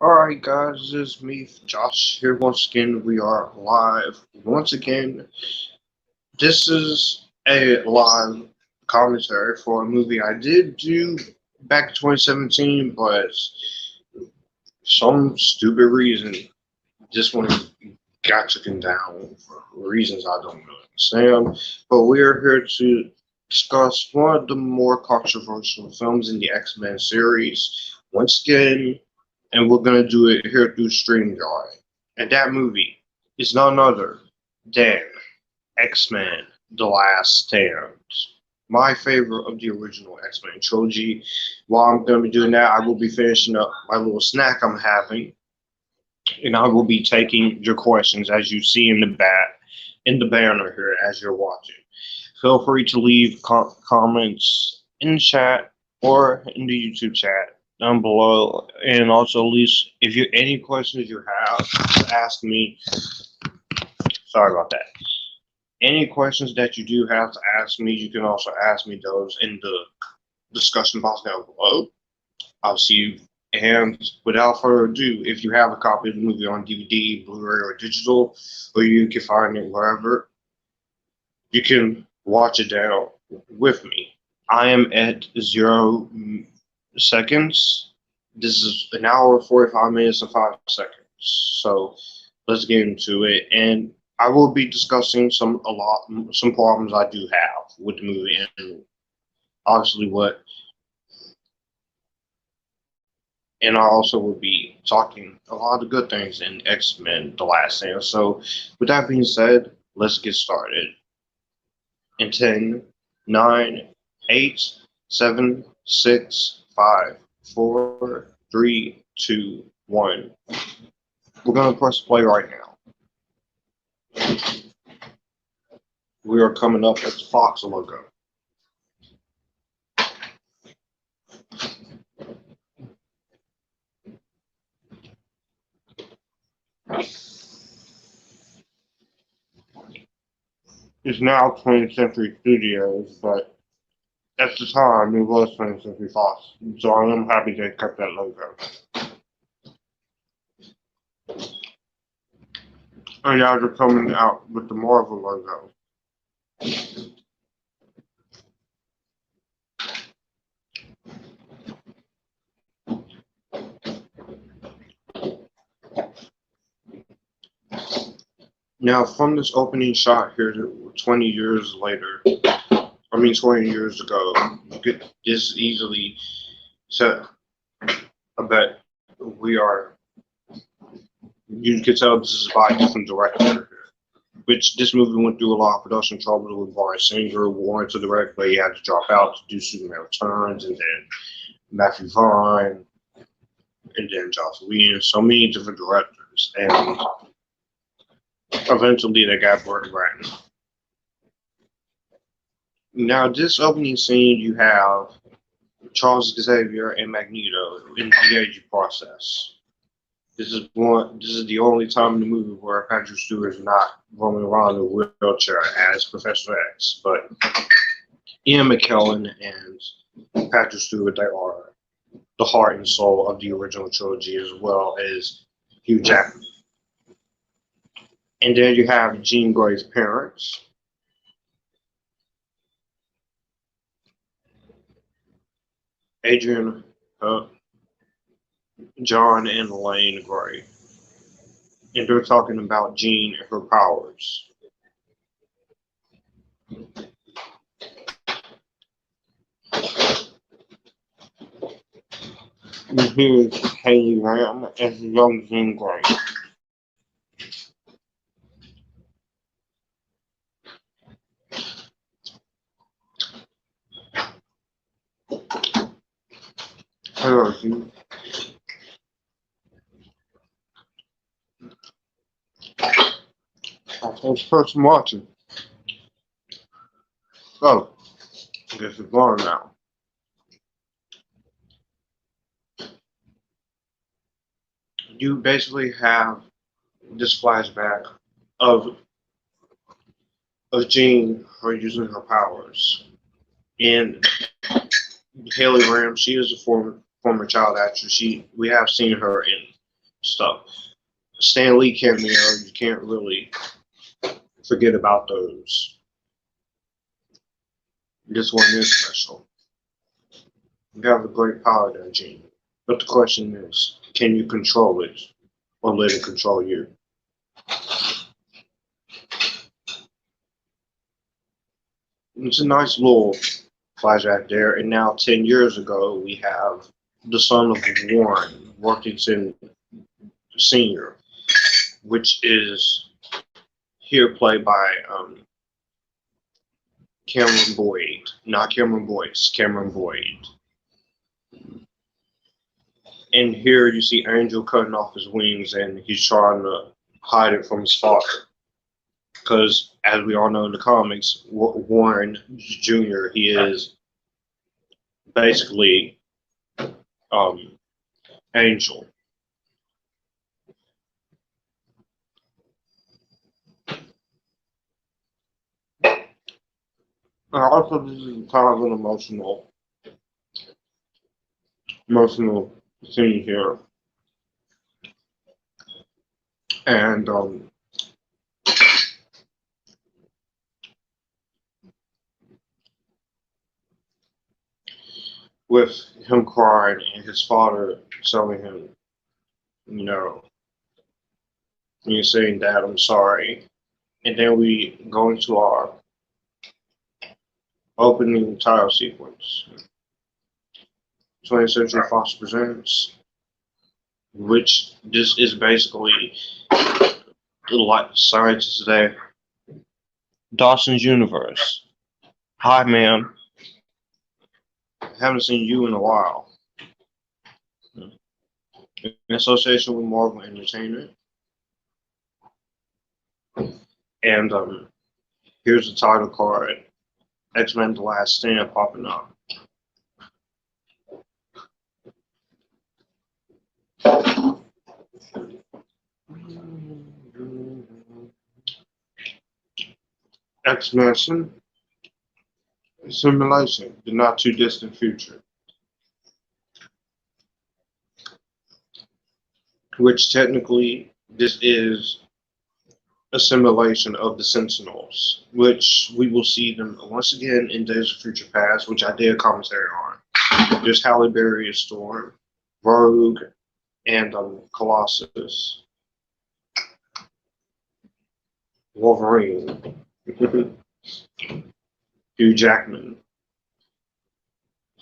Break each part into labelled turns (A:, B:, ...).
A: Alright guys, this is me, Josh, here once again. We are live once again. This is a live commentary for a movie I did do back in 2017, but some stupid reason this one got taken down for reasons I don't really understand. But we are here to discuss one of the more controversial films in the X-Men series once again, and we're gonna do it here through StreamYard. And that movie is none other than X-Men: The Last Stand. My favorite of the original X-Men trilogy. While I'm gonna be doing that, I will be finishing up my little snack I'm having, and I will be taking your questions as you see in the banner here as you're watching. Feel free to leave comments in the chat or in the YouTube chat down below, and also at least if you any questions you have to ask me. Sorry about that. Any questions that you do have to ask me, you can also ask me those in the discussion box down below. I'll see you. And without further ado, if you have a copy of the movie on DVD, Blu-ray, or digital, or you can find it wherever, you can watch it down with me. I am at 0 seconds. This is an hour, 45 minutes, and 5 seconds. So let's get into it. And I will be discussing some problems I do have with the movie, and obviously and I also will be talking a lot of good things in X-Men: The Last Stand. So with that being said, let's get started. In 10, 9, 8, 7, 6, 5, 4, 3, 2, 1. We're going to press play right now. We are coming up at the Fox logo. It's now 20th Century Studios, but at the time it was 20th Century Fox, so I am happy they kept that logo. And now they're coming out with the Marvel logo. Now, from this opening shot here, 20 years later, 20 years ago, you could just easily set a bet. You could tell this is by a different director, which this movie went through a lot of production trouble with Brian Singer wanted to direct, but he had to drop out to do Superman Returns, and then Matthew Vaughn, and then Joss Whedon, so many different directors, and eventually they got Ratner. Now, this opening scene, you have Charles Xavier and Magneto in the aging process. This is the only time in the movie where Patrick Stewart is not roaming around in a wheelchair as Professor X, but Ian McKellen and Patrick Stewart, they are the heart and soul of the original trilogy, as well as Hugh Jackman. And then you have Jean Grey's parents. Adrian, John, and Elaine Grey. And they're talking about Jean and her powers. And here's Halle Ram as the young Jean Grey. Hello, Jean. First person watching. So, I guess it's gone now. You basically have this flashback of Jean, her using her powers. And Halle Ram, she is a former child actress. We have seen her in stuff. Stan Lee cameo, you can't really forget about those. This one is special. You have a great power there, Gene. But the question is, can you control it or let it control you? It's a nice little flashback there. And now 10 years ago, we have the son of Warren, Worthington Sr., which is here played by Cameron Boyd. Not Cameron Boyce, Cameron Boyd. And here you see Angel cutting off his wings and he's trying to hide it from his father. Because, as we all know in the comics, Warren Jr., he is basically Angel. Also, this is kind of an emotional scene here. And with him crying and his father telling him, you know, you're saying, Dad, I'm sorry. And then we go into our opening title sequence. 20th Century Fox Presents, which this is basically like science today. Dawson's Universe. Hi, man. Haven't seen you in a while. In association with Marvel Entertainment. And here's the title card. X-Men The Last Stand popping up. X-Men Simulation, the not too distant future. Which technically this is a simulation of the Sentinels, which we will see them once again in Days of Future Past, which I did commentary on. There's Halle Berry as Storm, Rogue, and Colossus. Wolverine. Hugh Jackman.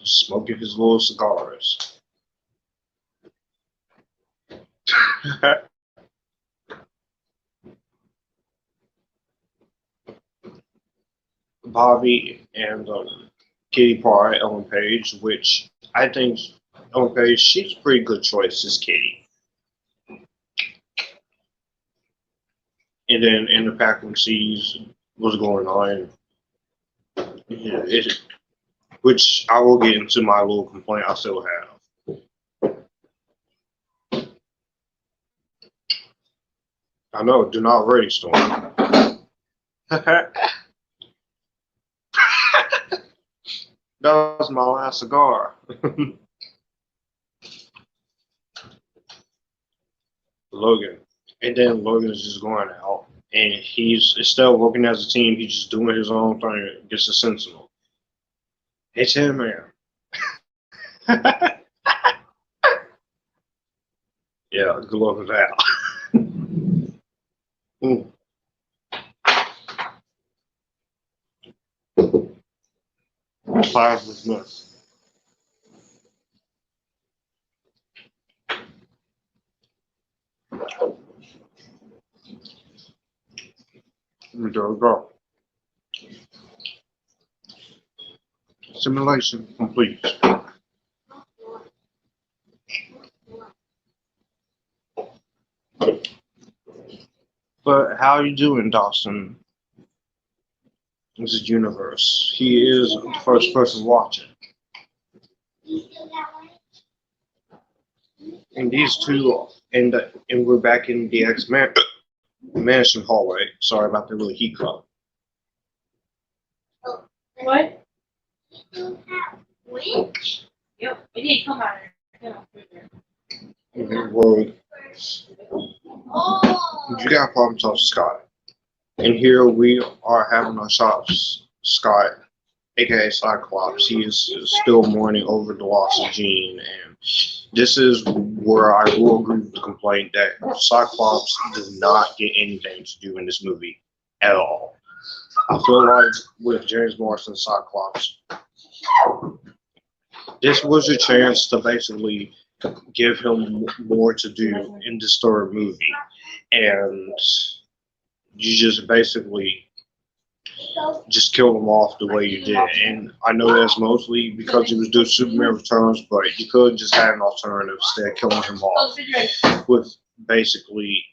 A: Smoking his little cigars. Bobby and Kitty Pryde, Ellen Page, which I think Ellen Page, she's a pretty good choice as Kitty. And then in the Paquin sees what's going on. Yeah, which I will get into my little complaint I still have. I know, do not race, Storm. That was my last cigar. Logan. And then Logan is just going out. And he's instead of working as a team, he's just doing his own thing against the Sentinel. It's him, man. Yeah, good luck with that. Ooh. Plasma's there we go. Simulation complete. But how you doing, Dawson? This is Universe. He is the first person watching. And these two, and we're back in the X-Men mansion hallway. Sorry about the little hiccup.
B: What? Which? Yep, it didn't come out of there.
A: Rogue. You got a problem talking to Scott. And here we are having our shots. Scott, aka Cyclops, he is still mourning over the loss of Jean. And this is where I will agree with the complaint that Cyclops does not get anything to do in this movie at all. I feel like with James Marsden Cyclops, this was a chance to basically give him more to do in this third movie. And you just basically just kill him off the way you did. And I know that's mostly because he was doing Superman Returns, but you could just have an alternative instead of killing him off with basically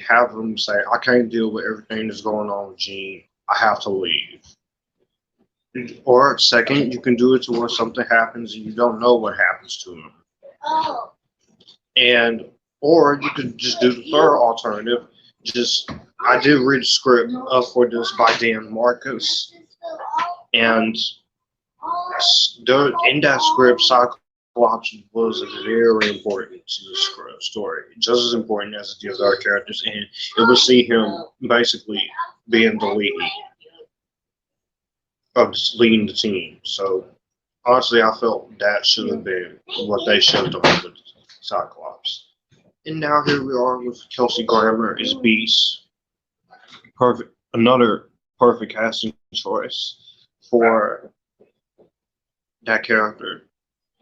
A: have him say, I can't deal with everything that's going on with Jean. I have to leave. Or second, you can do it to where something happens and you don't know what happens to him. And or you could just do the third alternative. I did read a script for this by Dan Marcus, and in that script, Cyclops was very important to the script story, just as important as the other characters, and it would see him basically being the lead of leading the team. So honestly, I felt that should have been what they should have done with Cyclops. And now here we are with Kelsey Grammer as Beast. Another perfect casting choice for that character,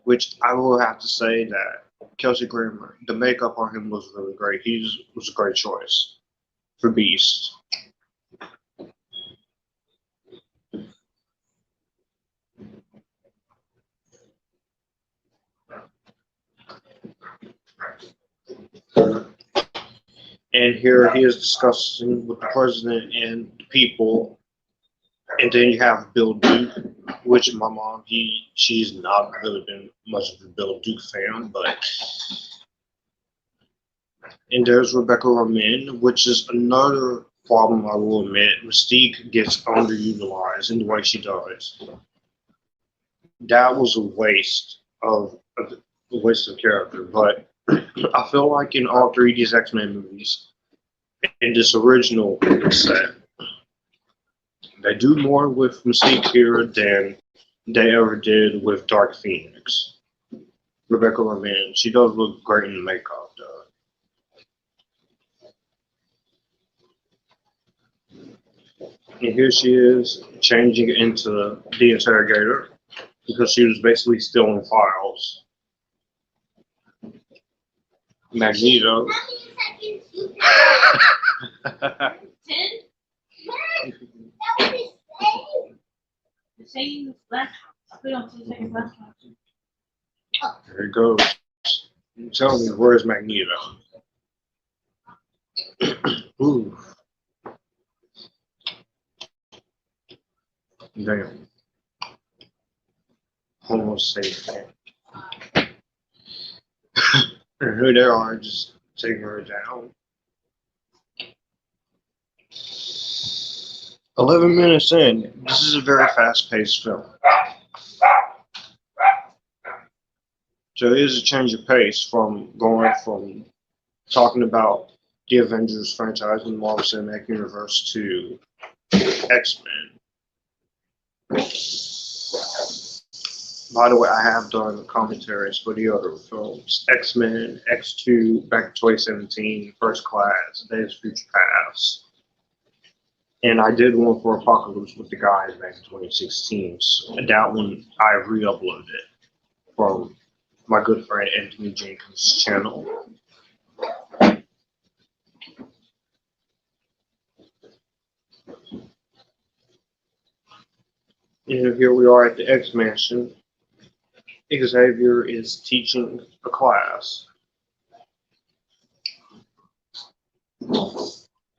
A: which I will have to say that Kelsey Grammer, the makeup on him was really great. He was a great choice for Beast. And here he is discussing with the president and the people. And then you have Bill Duke, which my mom, she's not really been much of a Bill Duke fan, but. And there's Rebecca Romijn, which is another problem I will admit. Mystique gets underutilized in the way she does. That was a waste of character, but I feel like in all three of these X-Men movies, in this original set, they do more with Mystique here than they ever did with Dark Phoenix. Rebecca Romijn, she does look great in the makeup, though. And here she is changing into the interrogator because she was basically stealing files. Magneto. There it goes. Tell me, where's Magneto? Ooh. Damn. Almost safe. And here they are, just taking her down. 11 minutes in. This is a very fast-paced film. So it is a change of pace from going from talking about the Avengers franchise in the Marvel Cinematic Universe to X-Men. By the way, I have done commentaries for the other films. X-Men, X2, back in 2017, First Class, Days of Future Past. And I did one for Apocalypse with the guys back in 2016. So that one, I re-uploaded it from my good friend Anthony Jenkins' channel. And here we are at the X-Mansion. Xavier is teaching a class.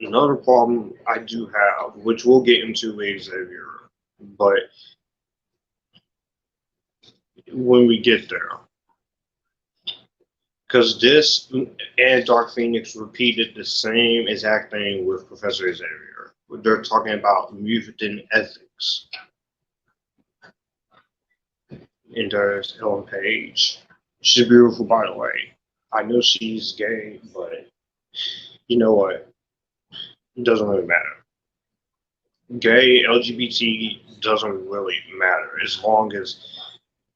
A: Another problem I do have, which we'll get into with Xavier, but when we get there. Because this and Dark Phoenix repeated the same exact thing with Professor Xavier. They're talking about mutant ethics. And there's Ellen Page. She's beautiful, by the way. I know she's gay, but you know what? It doesn't really matter. Gay, LGBT doesn't really matter as long as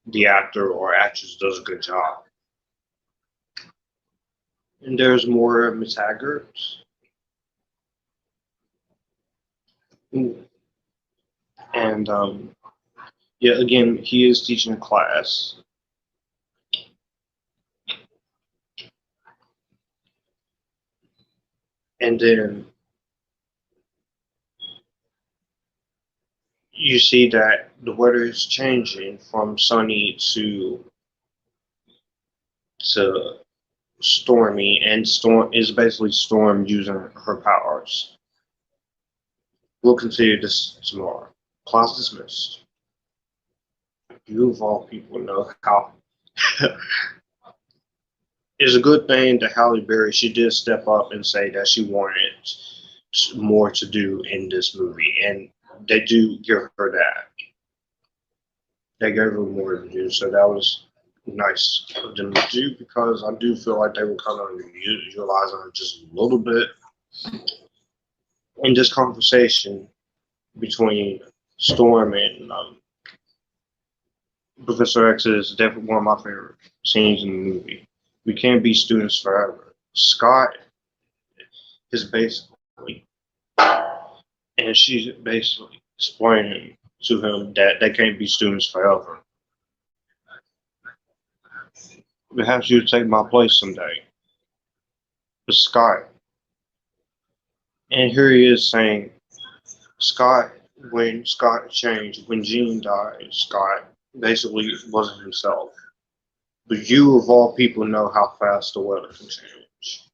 A: the actor or actress does a good job. And there's more Miss Haggard. And yeah, again, he is teaching a class. And then you see that the weather is changing from sunny to stormy, and Storm is basically Storm using her powers. We'll continue this tomorrow. Class dismissed. You of all people know how. It's a good thing that Halle Berry, she did step up and say that she wanted more to do in this movie, and they do give her that. They gave her more to do, so that was nice of them to do, because I do feel like they were kind of utilizing her just a little bit in this conversation between Storm and Professor X is definitely one of my favorite scenes in the movie. We can't be students forever. Scott is basically, and she's basically explaining to him that they can't be students forever. Perhaps you take my place someday. But Scott, and here he is saying, Scott, when Scott changed, when Jean died, Scott basically wasn't himself. But you, of all people, know how fast the weather can change.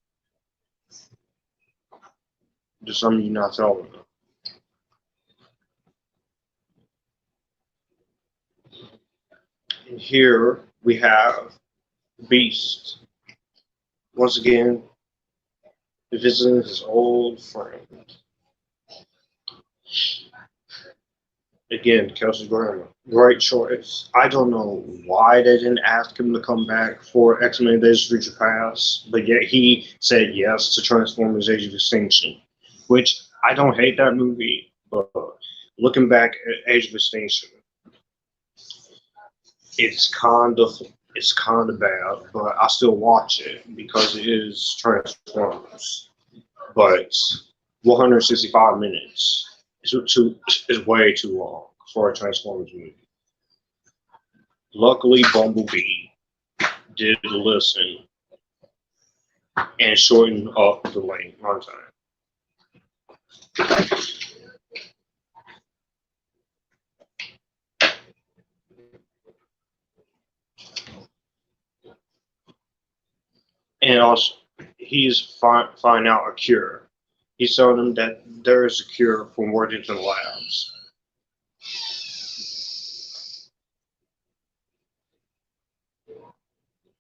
A: Just something you're not telling them. And here we have Beast. Once again, visiting his old friend. Again, Kelsey's great choice. I don't know why they didn't ask him to come back for X-Men Days of Future Past, but yet he said yes to Transformers Age of Extinction, which I don't hate that movie, but looking back at Age of Extinction, it's kind of bad, but I still watch it because it is Transformers. But 165 minutes is way too long for a Transformers movie. Luckily, Bumblebee did listen and shorten up the length runtime. And also, he's finding out a cure. He's telling them that there is a cure from Worthington Labs.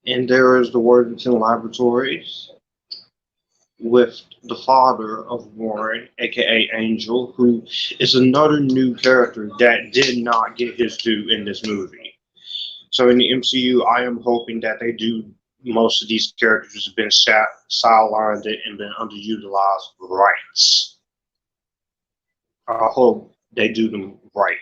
A: And there is the Worthington Laboratories with the father of Warren, aka Angel, who is another new character that did not get his due in this movie. So in the MCU, I am hoping that they do most of these characters have been sidelined and been underutilized right. I hope they do them right.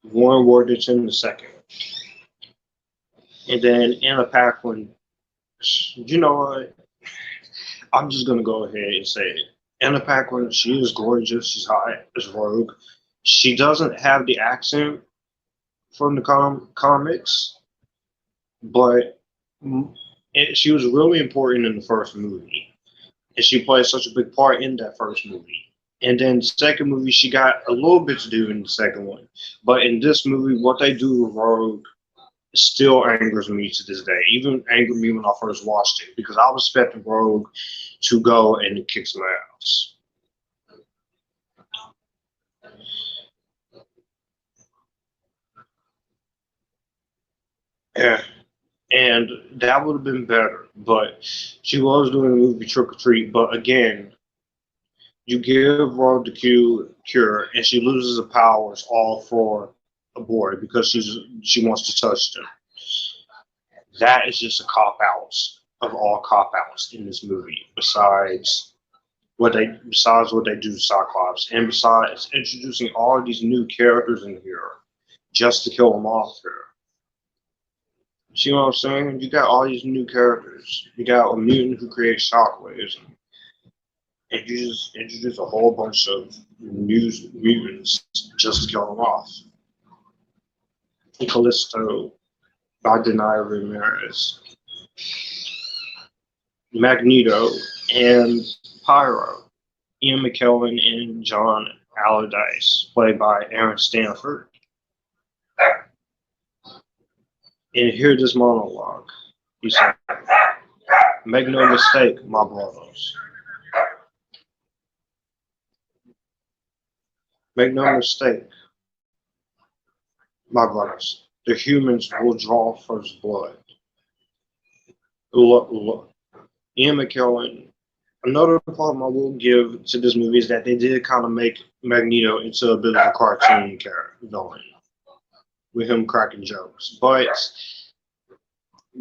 A: Warren Worthington the second. And then Anna Paquin, you know what? I'm just gonna go ahead and say it. Anna Paquin, she is gorgeous. She's hot as Rogue. She doesn't have the accent from the comics, but she was really important in the first movie, and she played such a big part in that first movie. And then the second movie, she got a little bit to do in the second one, but in this movie, what they do with Rogue still angers me to this day. Even angered me when I first watched it, because I was expecting Rogue to go and kick some ass. Yeah, and that would have been better. But she was doing the movie Trick or Treat. But again, You give her the cure, and she loses her powers all for a boy because she wants to touch them. That is just a cop out of all cop outs in this movie. Besides what they do to Cyclops, and besides introducing all of these new characters in here just to kill them off here. See what I'm saying? You got all these new characters. You got a mutant who creates shockwaves, and you just introduce a whole bunch of new mutants just to kill them off. Callisto by Dania Ramirez, Magneto, and Pyro. Ian McKellen and John Allardyce, played by Aaron Stanford. And hear this monologue. He said, "Make no mistake, my brothers. Make no mistake, my brothers. The humans will draw first blood." Look. Ian McKellen. Another problem I will give to this movie is that they did kind of make Magneto into a bit of a cartoon character villain, with him cracking jokes. But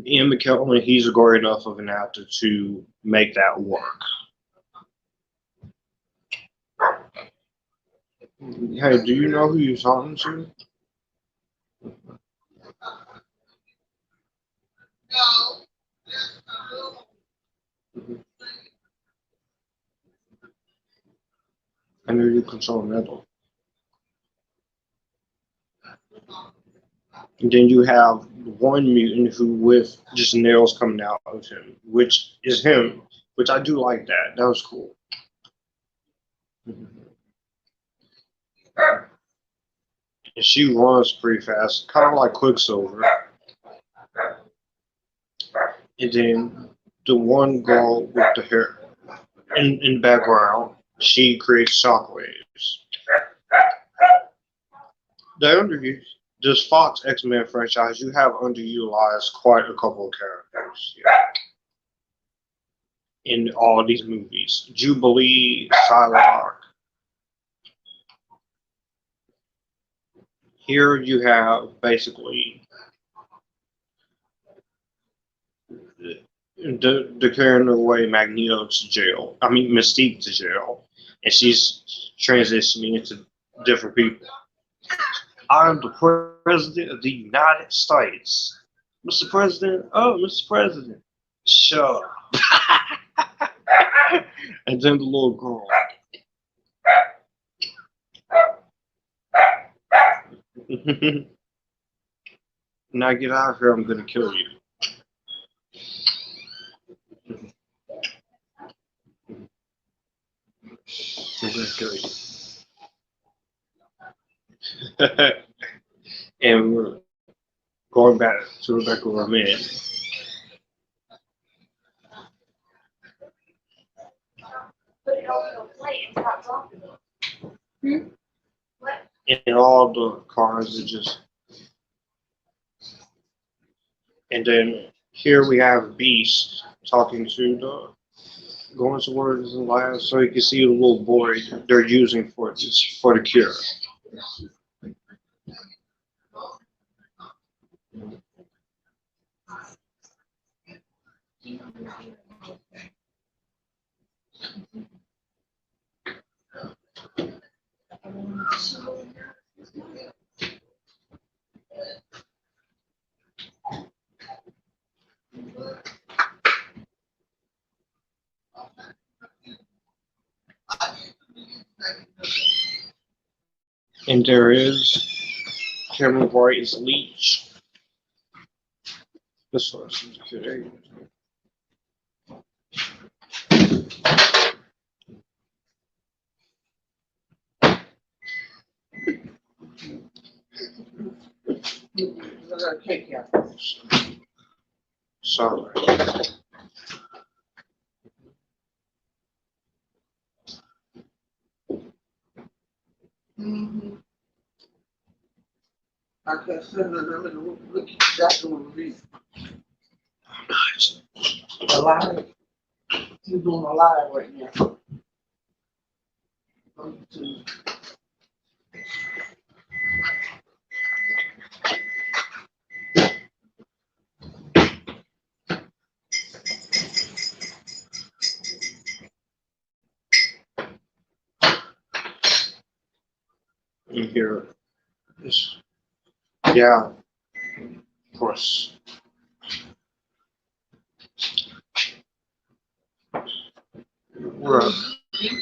A: Ian McKellen, he's a great enough of an actor to make that work. Hey, do you know who you're talking to? I know you control metal. And then you have one mutant who with just nails coming out of him, which is him, which I do like that. That was cool. And she runs pretty fast, kind of like Quicksilver. And then the one girl with the hair in the background, she creates shockwaves. This Fox X-Men franchise, you have underutilized quite a couple of characters in all these movies. Jubilee, Psylocke. Here you have basically declaring away Magneto to jail. I mean Mystique to jail, and she's transitioning into different people. I'm the president of the United States. Mr. President, oh, Mr. President, shut up. And then the little girl. Now get out of here, I'm gonna kill you. I'm gonna kill you. And we're going back to Rebecca Romijn.
B: Put it on the plate and stop talking. What?
A: And all the cars are just. And then here we have Beast talking to the. Going to words and labs so you can see the little boy they're using for the cure. And there is Cameron White's Leech. This one's good. Sorry.
C: I can't send them in the room. Look at Jackman on the read.
A: Nice.
C: A live. He's doing a live right now. to
A: And here is, yeah, of course.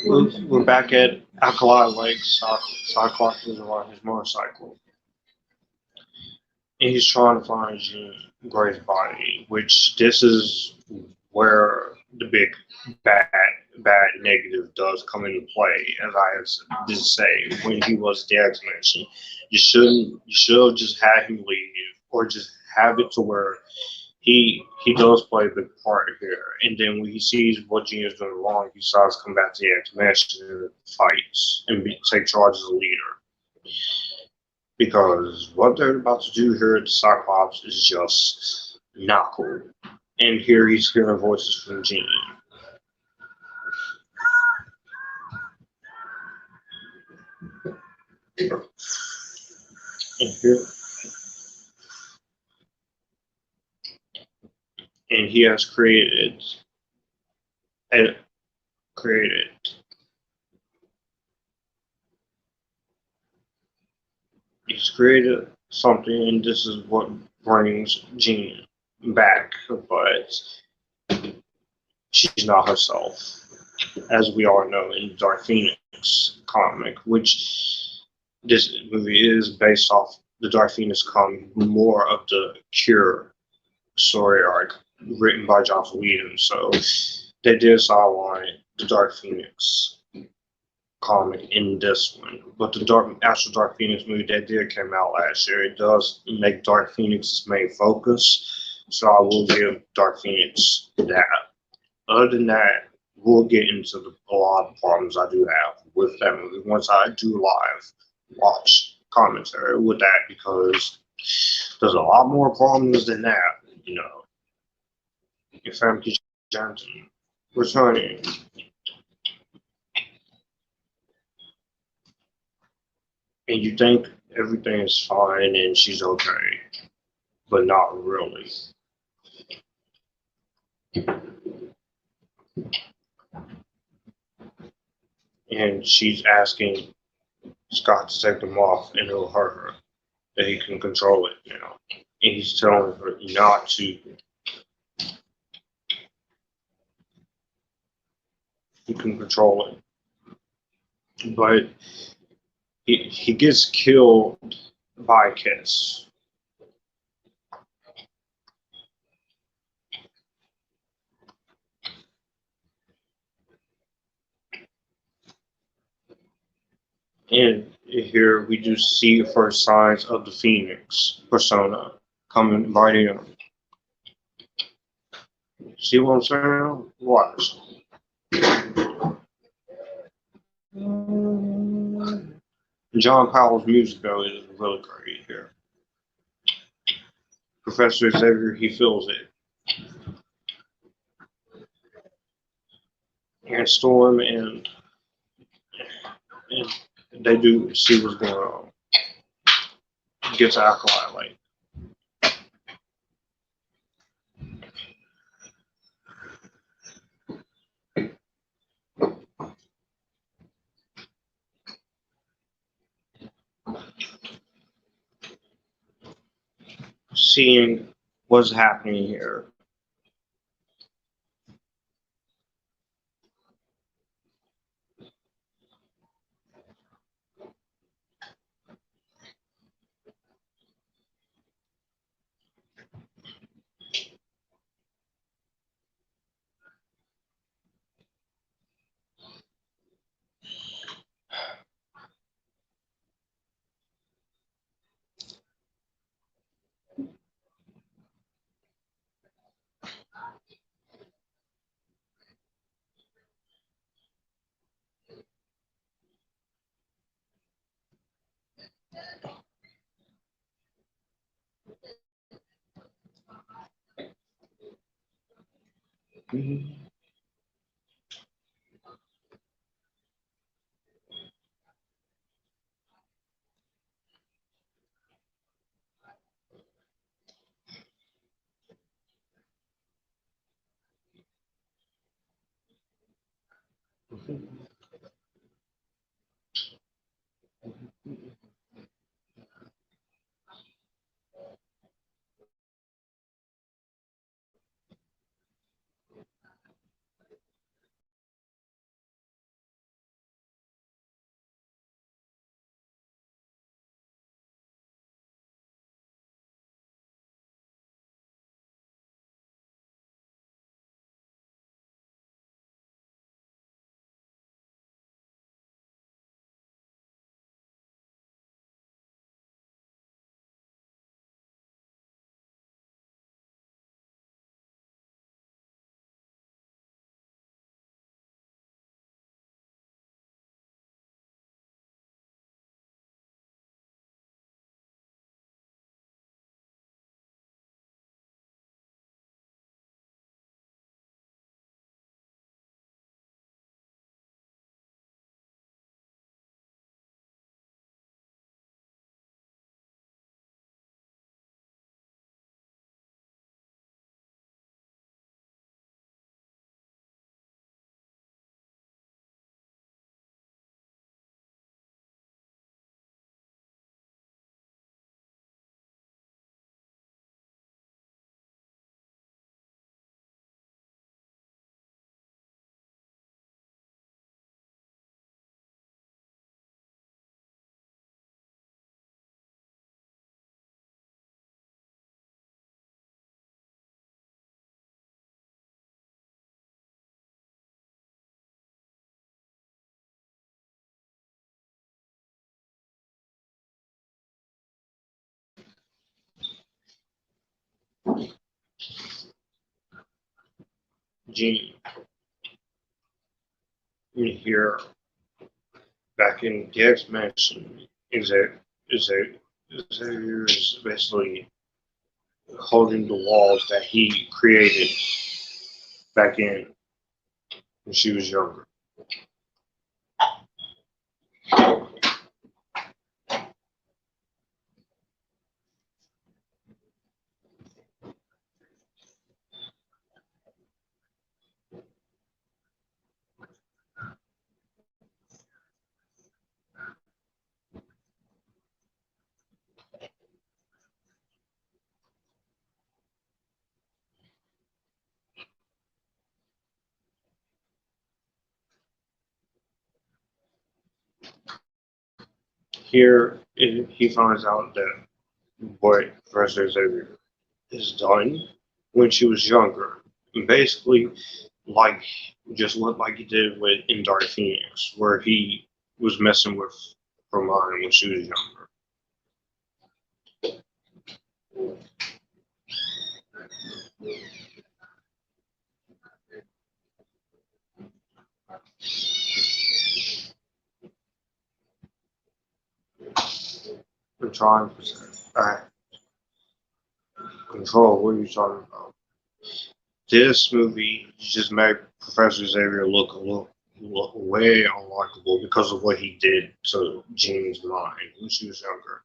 A: We're back at Alkali Lake. Cyclops is on his motorcycle. And he's trying to find Jean Grey's body, which this is where the big bad negative does come into play. As I did say, when he was the X-Men, you should have just had him leave, or just have it to where he does play a big part here. And then when he sees what Jean is doing wrong, he decides to come back to the X-Men and fights and take charge as a leader. Because what they're about to do here at the Cyclops is just not cool. And here he's hearing voices from Jean. And he has created he's created something, and this is what brings Jean back, but she's not herself, as we all know in Dark Phoenix comic, which this movie is based off the Dark Phoenix comic, more of the Cure story arc written by Joss Whedon. So they did outline the Dark Phoenix comic in this one, but the actual Dark Phoenix movie that did come out last year, it does make Dark Phoenix's main focus, so I will give Dark Phoenix that. Other than that, we'll get into a lot of problems I do have with that movie once I do live watch commentary with that, because there's a lot more problems than that, you know. If Famke Janssen returning, and you think everything is fine and she's okay, but not really. And she's asking Scott to take them off and it'll hurt her, that he can control it, you know. And he's telling her not to. He can control it. But he gets killed by a kiss. And here we do see first signs of the Phoenix persona coming right in. See what I'm saying? Watch. John Powell's music, though, is really great here. Professor Xavier, he feels it. And Storm and they do see what's going on. Gets Alkali Lake. Seeing what's happening here. Gene, in here, back in the X Mansion, Xavier is basically holding the walls that he created back in when she was younger. Here, he finds out that what Professor Xavier has done when she was younger. Basically, like just what like he did with in Dark Phoenix, where he was messing with Romijn when she was younger. I'm trying to control. What are you talking about? This movie just made Professor Xavier look way unlikable because of what he did to Jean's mind when she was younger.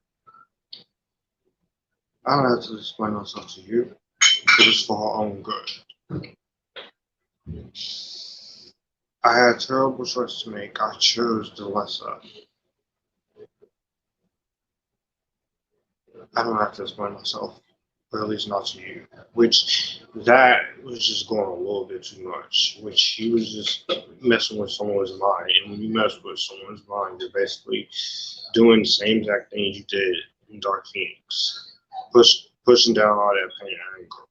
A: I don't have to explain myself to you. It was for her own good. I had terrible choices to make. I chose the lesser. I don't have to explain myself, or at least not to you. Which that was just going a little bit too much. Which he was just messing with someone's mind, and when you mess with someone's mind, you're basically doing the same exact thing you did in Dark Phoenix, pushing down all that pain and anger.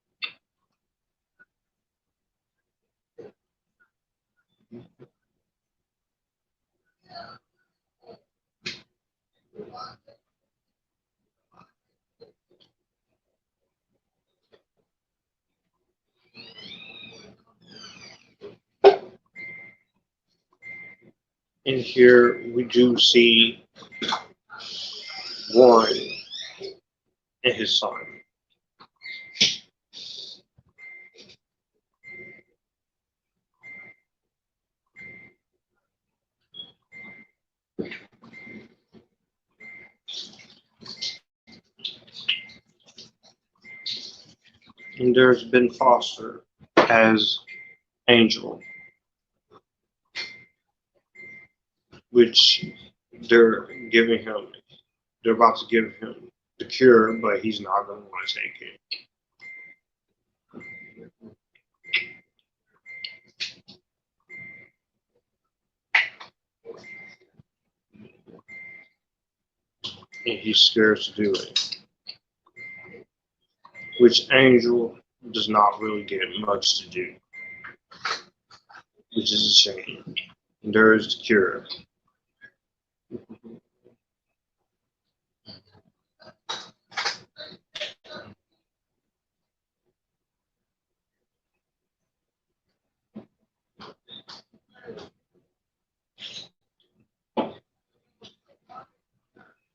A: In here, we do see Warren and his son. And there's Ben Foster as Angel. which they're giving him. They're about to give him the cure, but he's not going to want to take it. And he's scared to do it. Which Angel does not really get much to do, which is a shame. And there is the cure.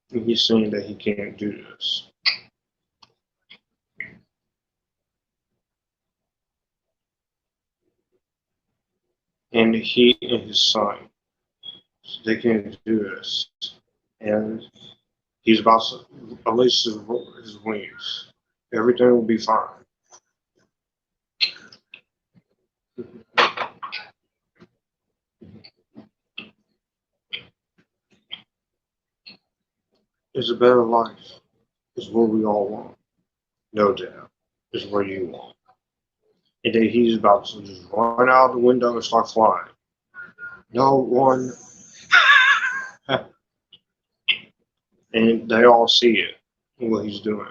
A: And he's saying that he can't do this. And he and his son, they can't do this. And he's about to release his wings. Everything will be fine. It's a better life. It's what we all want. No doubt. It's what you want. And then he's about to just run out the window and start flying. No one. And they all see it, what he's doing.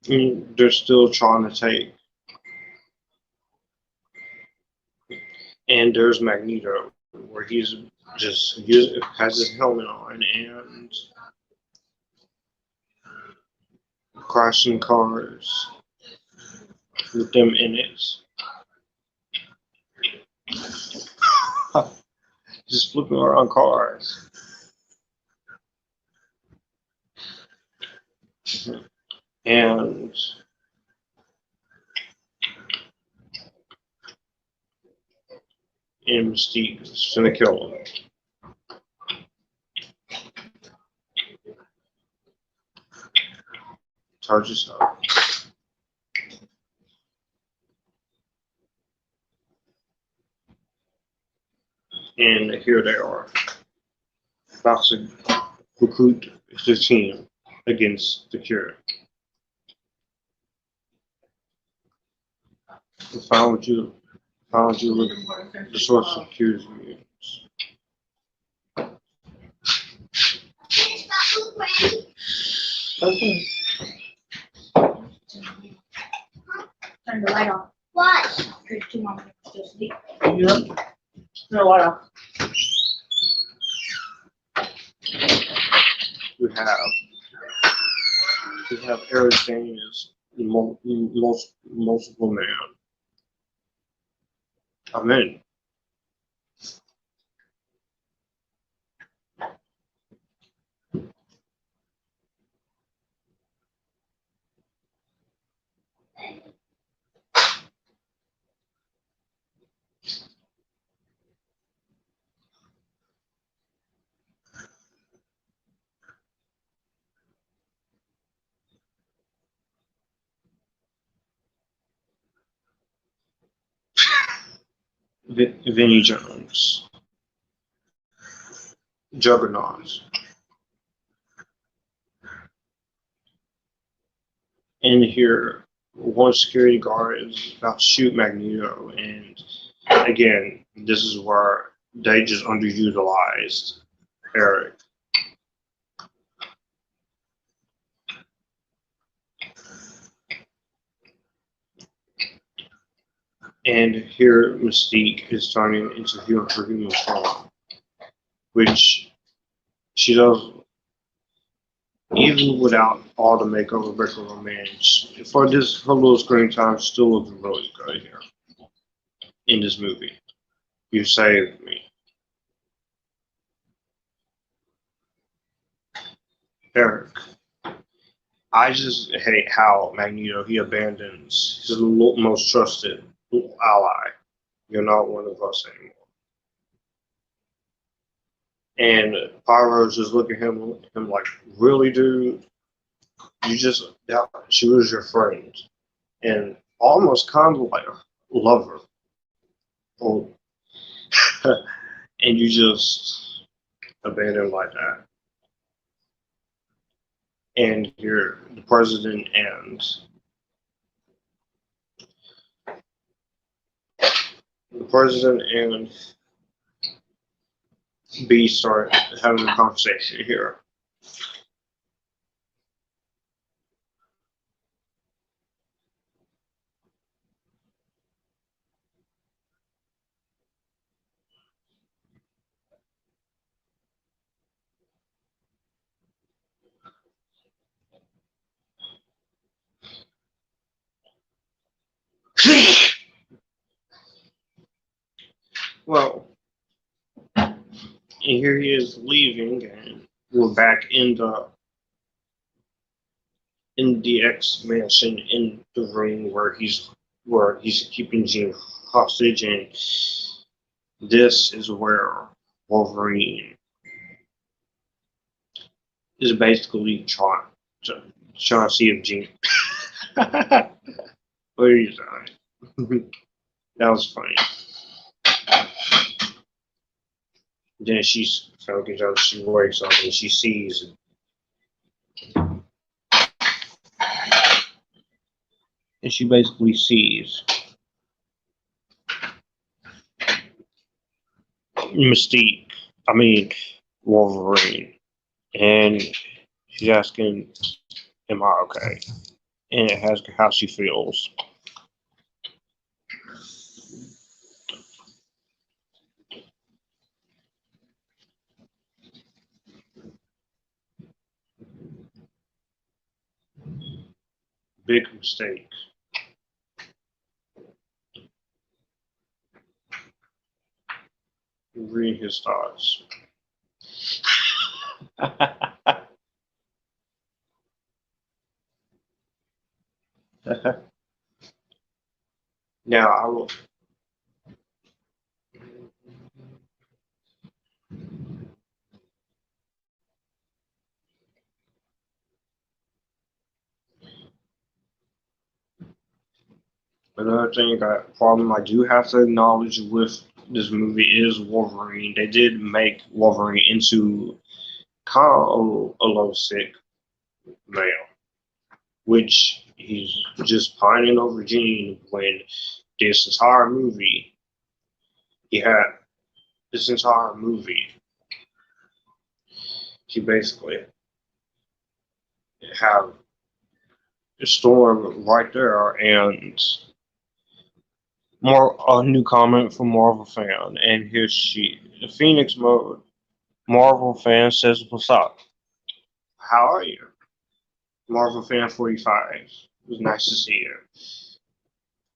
A: And they're still trying to take. And there's Magneto, where he's just has his helmet on and crashing cars with them in it. Just flipping around cars. And Mystique is gonna kill him. Charge yourself. And here they are, about to recruit the team against the cure. I found you looking for the source of cure's mutants.
C: Okay.
B: Turn the light off.
D: Why?
B: Because too long to still sleep.
C: Yeah. No, what else?
A: We have Arad Dania's multiple man. I'm in. Vinnie Jones. Juggernaut. And here, one security guard is about to shoot Magneto, and again, this is where they just underutilized Eric. And here, Mystique is turning into her human form, which she does even without all the makeup of Rebecca Romijn. For this, her little screen time still looks really good here in this movie. You saved me. Eric, I just hate how Magneto he abandons his most trusted ally. You're not one of us anymore. And Pyro's just looking at him like, really, dude? You just, yeah, she was your friend. And almost kind of like love her. Oh, and you just abandon like that. And you're the president and B start having a conversation here. Well, and here he is leaving, and we're back in the X mansion in the room where he's keeping Jean hostage, and this is where Wolverine is basically trying to see if Jean. What are you saying? That was funny. Then she's focused on, she wakes up and she sees. And she basically sees Mystique, Wolverine. And she's asking, am I okay? And it asks her how she feels. Big mistake. Read his thoughts. Now I will. Another thing, problem I do have to acknowledge with this movie is Wolverine. They did make Wolverine into kind of a lovesick male, which he's just pining over Jean when this entire movie, he had this entire movie, he basically have a Storm right there, and more a new comment from Marvel fan, and here she, the Phoenix mode. Marvel fan says, "What's up? How are you?" Marvel fan 45. It was nice to see you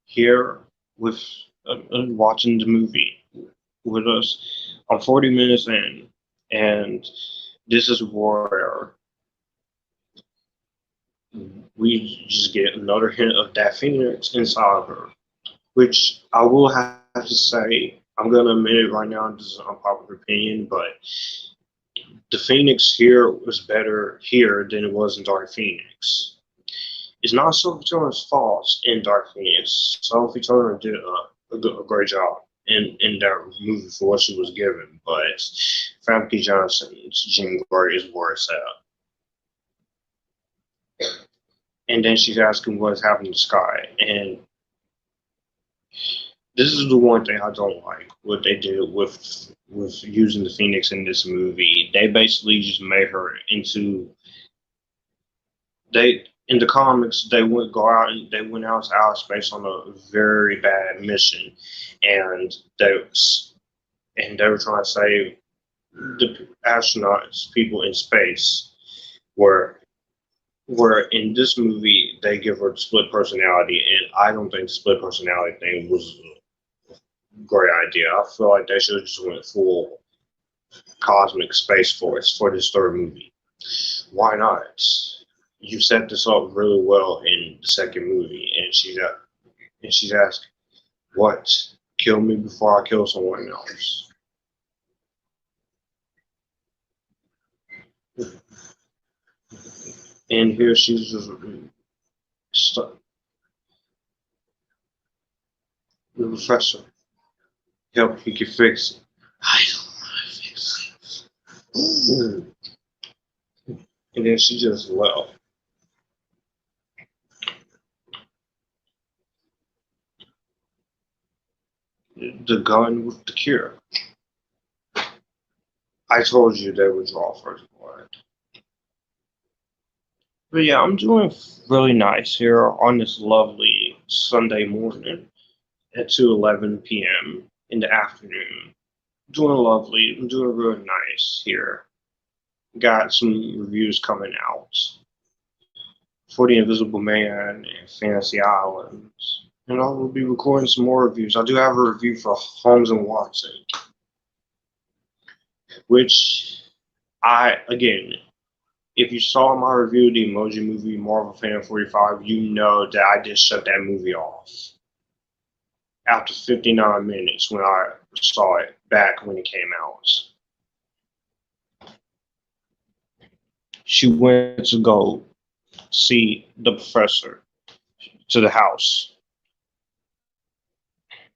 A: here with watching the movie with us. I'm 40 minutes in, and this is where we just get another hint of that Phoenix inside her, which I will have to say, I'm going to admit it right now, this is an unpopular opinion, but the Phoenix here was better here than it was in Dark Phoenix. It's not Sophie Turner's fault in Dark Phoenix. Sophie Turner did a great job in that movie for what she was given, but Famke Johnson's Jean Grey is where it's at. And then she's asking what's happening to Sky, and this is the one thing I don't like, what they did with using the Phoenix in this movie. They basically just made her into, in the comics they went out to outer space on a very bad mission, and they were trying to save the astronauts, people in space. Where in this movie they give her split personality, and I don't think the split personality thing was great idea. I feel like they should have just went full cosmic space force for this third movie. Why not? you set this up really well in the second movie, and she's asking, what? Kill me before I kill someone else. And here she's just stuck. The professor, help, he can fix it. I don't want to fix it. And then she just left. The gun with the cure. I told you they would draw first blood. But yeah, I'm doing really nice here on this lovely Sunday morning at 2:11 p.m. in the afternoon. Doing lovely. I'm doing really nice here. Got some reviews coming out for The Invisible Man and Fantasy Islands. And I will be recording some more reviews. I do have a review for Holmes and Watson, which again, if you saw my review of the Emoji Movie Marvel Fan 45, you know that I just shut that movie off after 59 minutes when I saw it back when it came out. She went to go see the professor to the house.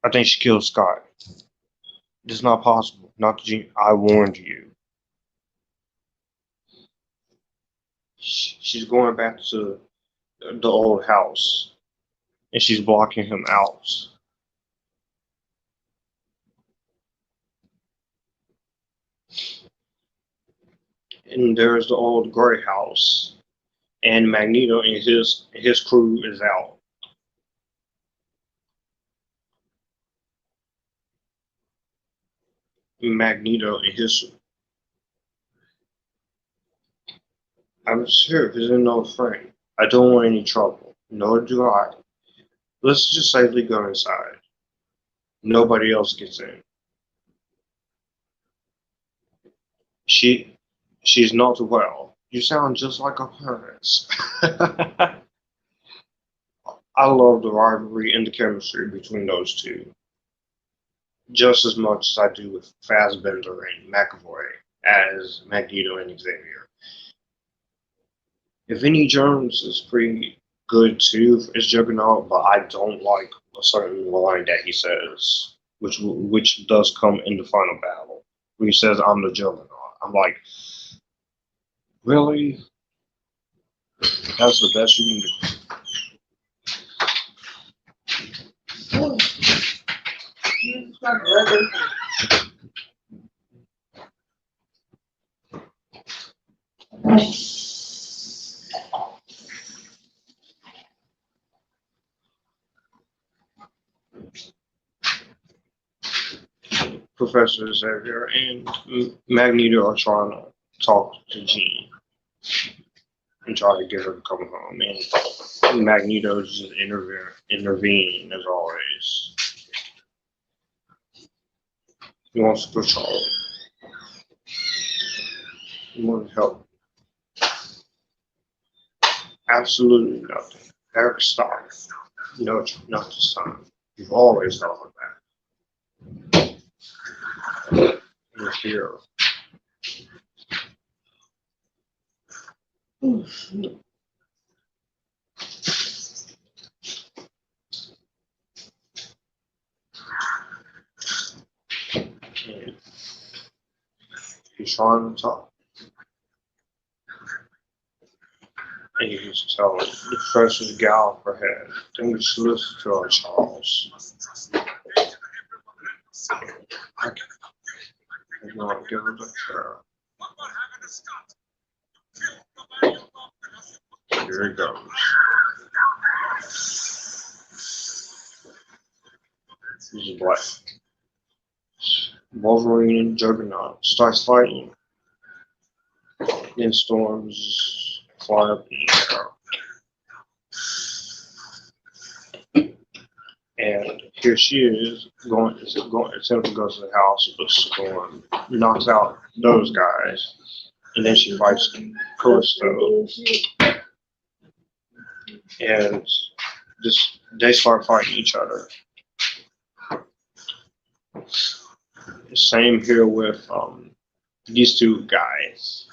A: I think she killed Scott. It's not possible. Not the I warned you. She's going back to the old house, and she's blocking him out. And there's the old gray house, and Magneto and his crew is out. Magneto and his. I'm sure because they're no friend. I don't want any trouble. Nor do I. Let's just safely go inside. Nobody else gets in. She's not well. You sound just like her parents. I love the rivalry and the chemistry between those two. Just as much as I do with Fassbender and McAvoy as Magneto and Xavier. Vinnie Jones is pretty good too as Juggernaut, but I don't like a certain line that he says, which does come in the final battle, where he says, "I'm the Juggernaut." I'm like, really? That's the best you can do. Professor Xavier and Magneto are trying to talk to Jean and try to get her to come home, and Magneto's just intervening as always. He wants to patrol. He wants to help. Absolutely nothing. Eric, stop. No, not this time. You've always thought of that. You're here. He's trying to talk. And you can tell the professor's gal for head. Then we should listen to our Charles. I cannot give it a try. Here it goes. This is black. Wolverine and Juggernaut starts fighting. Then storms fly up in the air. And here she is attempting to go to the house, but Storm knocks out those guys. And then she fights Callisto. and they start fighting each other. Same here with these two guys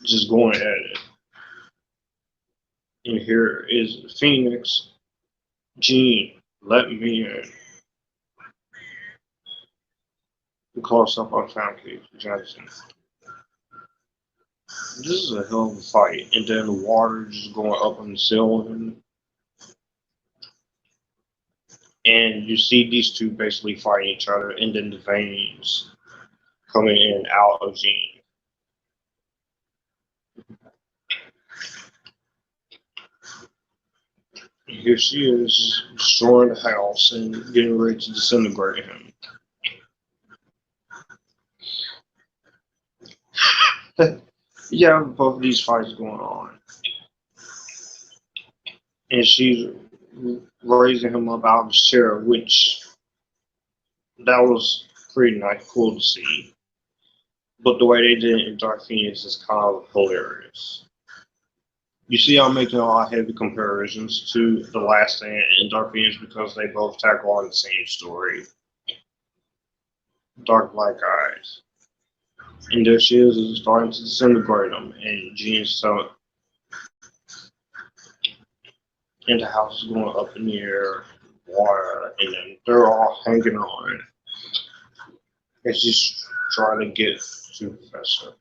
A: just going at it. And here is Phoenix. Gene, let me in. The close up on Famke, Janssen. This is a hell of a fight. And then the water just going up on the ceiling. And you see these two basically fighting each other, and then the veins coming in and out of Gene. Here she is, destroying the house and getting ready to disintegrate him. You have both of these fights going on. And she's raising him up out of his chair, which that was pretty nice, cool to see. But the way they did it in Dark Phoenix is kind of hilarious. You see, I'm making a lot of heavy comparisons to The Last Stand and Dark Phoenix because they both tackle on the same story. Dark Black Eyes. And there she is starting to disintegrate them, and Gene's so. And the house is going up in the air, water, and then they're all hanging on. And she's trying to get to the Professor.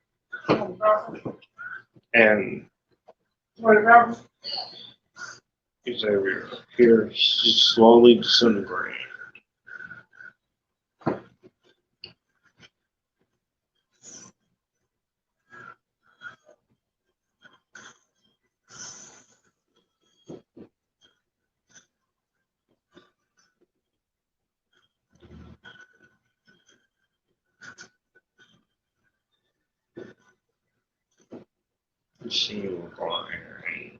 A: And Xavier here, she's slowly disintegrating. She will go in and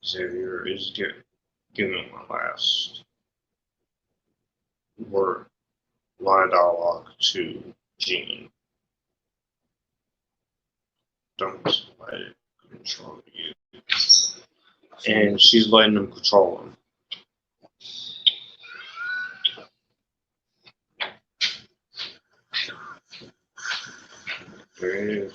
A: Xavier is giving my last word, line dialogue to Gene. Don't let it control you. And she's letting them control him. There it is.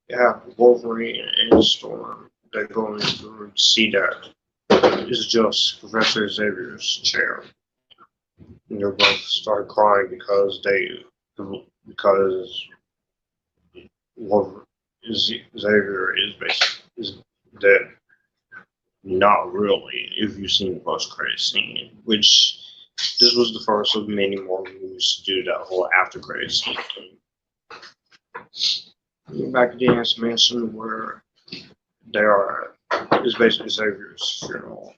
A: Yeah, Wolverine and Storm, they're going to see that it's just Professor Xavier's chair. And they both start crying because Xavier is dead. Not really, if you've seen the post-credit scene, which this was the first of many more movies to do that whole after-credit scene thing. Back at the Dance Mansion, where they are, is basically Xavier's funeral.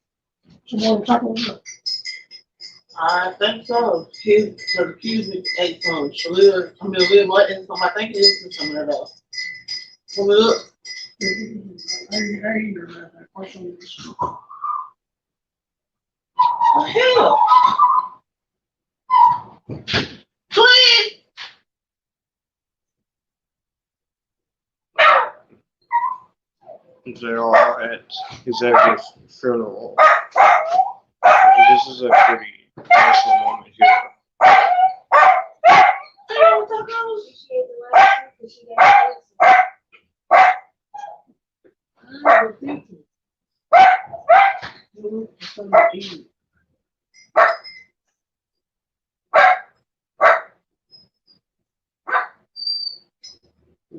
C: I think so. Kids, so the kids ate some Shuler, Liam and some, I think it is some of that. Come look. What the hell? Twin!
A: They are at Xavier's funeral. And this is a pretty emotional moment here.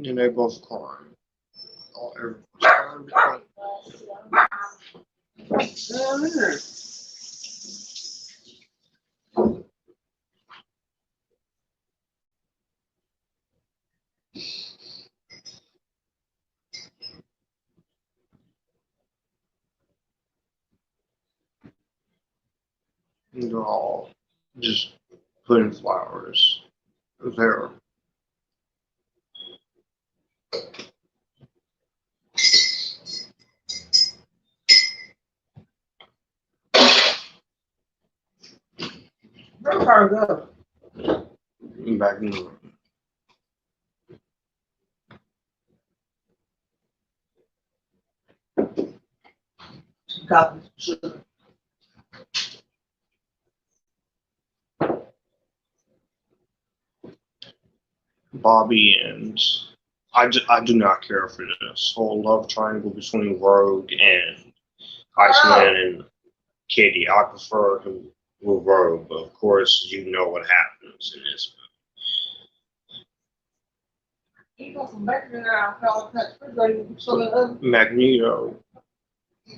A: And they both crying. Oh, everyone's crying because And they're all just putting flowers there.
C: Where car go?
A: Back in the room.
C: Got Shuler.
A: Bobby and I do not care for this whole love triangle between Rogue and Iceman and Kitty. I prefer him with Rogue, but of course you know what happens in this
C: You got some bacon in there. I fell in that refrigerator with some of the other.
A: movie. Magneto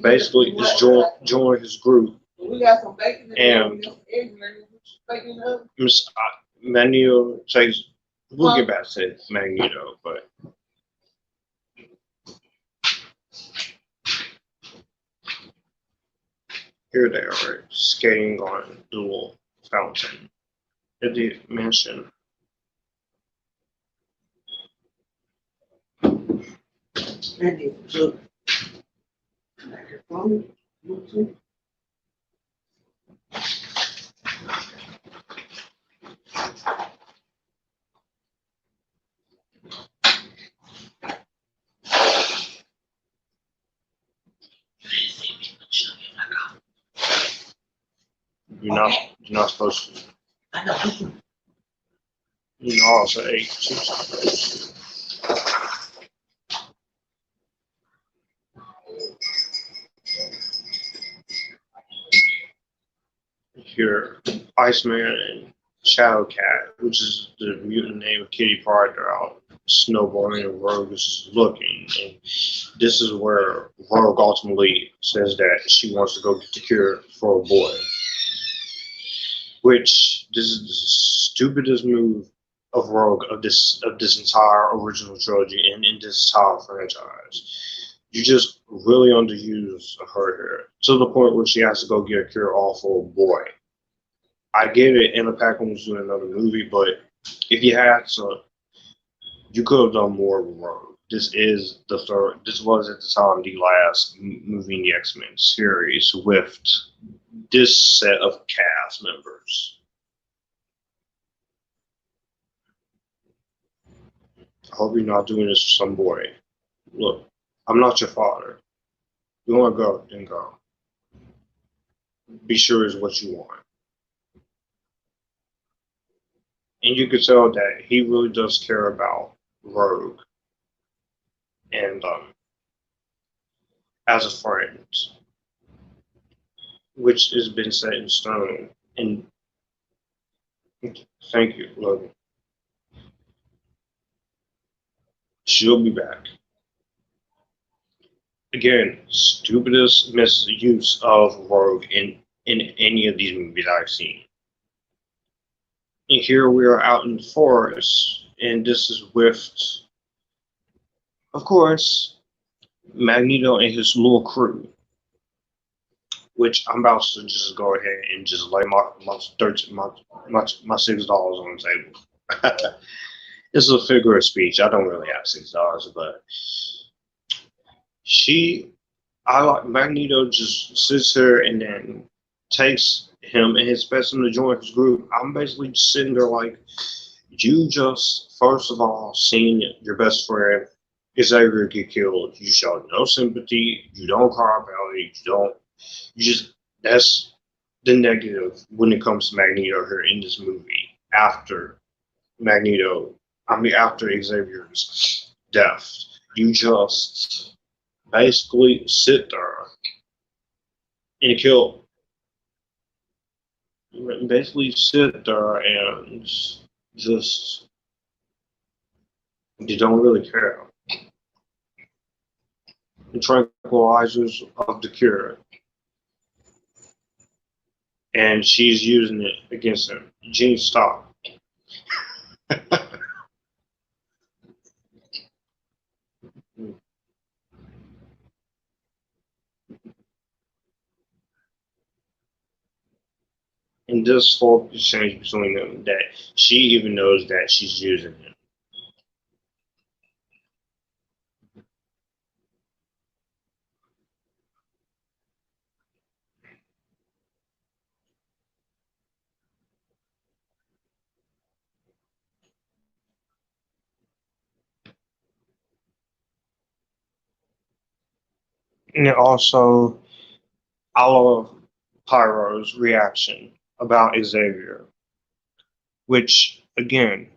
A: basically just joined his group.
C: We got some bacon in there.
A: And
C: We got some eggs in there. We put some bacon in there.
A: Magneto takes. We'll get back to Magneto, but here they are skating on the little fountain at the mansion.
C: And you took microphone, Bluetooth.
A: You're not supposed to.
C: I know.
A: You know, also ate two. Here, Iceman and Shadowcat, which is the mutant name of Kitty Pryde, are out snowballing, and Rogue is just looking. And this is where Rogue ultimately says that she wants to go get the cure for a boy. Which this is the stupidest move of Rogue of this entire original trilogy and in this entire franchise. You just really underuse her here to the point where she has to go get a cure all for a boy. I get it, Anna Paquin was doing another movie, but if you had to, you could have done more with Rogue. This is the third. This was at the time the last movie in the X-Men series with this set of cast members. I hope you're not doing this for some boy. Look, I'm not your father. You want to go, then go. Be sure it's what you want. And you could tell that he really does care about Rogue. And as a friend, which has been set in stone. And thank you, Logan. She'll be back. Again, stupidest misuse of Rogue in any of these movies I've seen. And here we are out in the forest, and this is with, of course, Magneto and his little crew. Which I'm about to just go ahead and just lay my $6 on the table. It's a figure of speech. I don't really have $6, but Magneto just sits here and then takes him and expects him to join his group. I'm basically just sitting there like, you just, first of all, seen your best friend Xavier get killed. You show no sympathy. You don't cry about it. That's the negative when it comes to Magneto here in this movie. After Xavier's death, you just basically sit there and kill. Basically sit there and just, you don't really care. The tranquilizers of the cure. And she's using it against him. Gene, stop. And this whole exchange between them, that she even knows that she's using him. And then also, I love Pyro's reaction about Xavier, which again,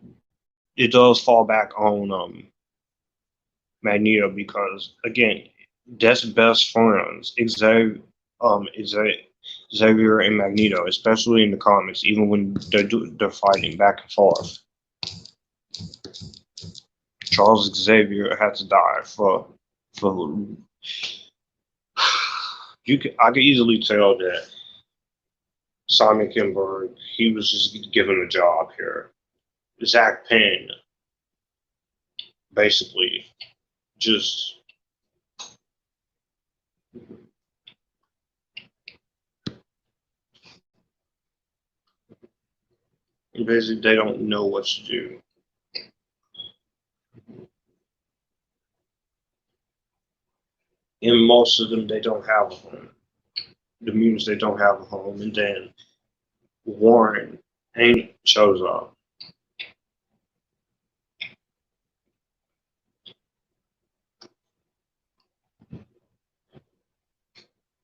A: it does fall back on Magneto because again, that's best friends. Xavier and Magneto, especially in the comics, even when they're fighting back and forth. Charles Xavier had to die for I could easily tell that Simon Kinberg, he was just given a job here. Zach Penn basically just basically they don't know what to do. And most of them they don't have a home. The mutants they don't have a home, and then Warren shows up.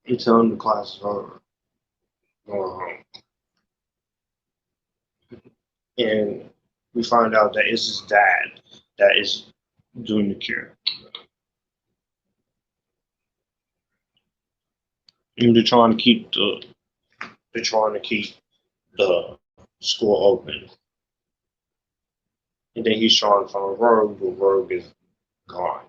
A: He tells him the class is over, going home. And we find out that it's his dad that is doing the cure. And they're trying to keep the school open. And then he's trying to find Rogue, but Rogue is gone.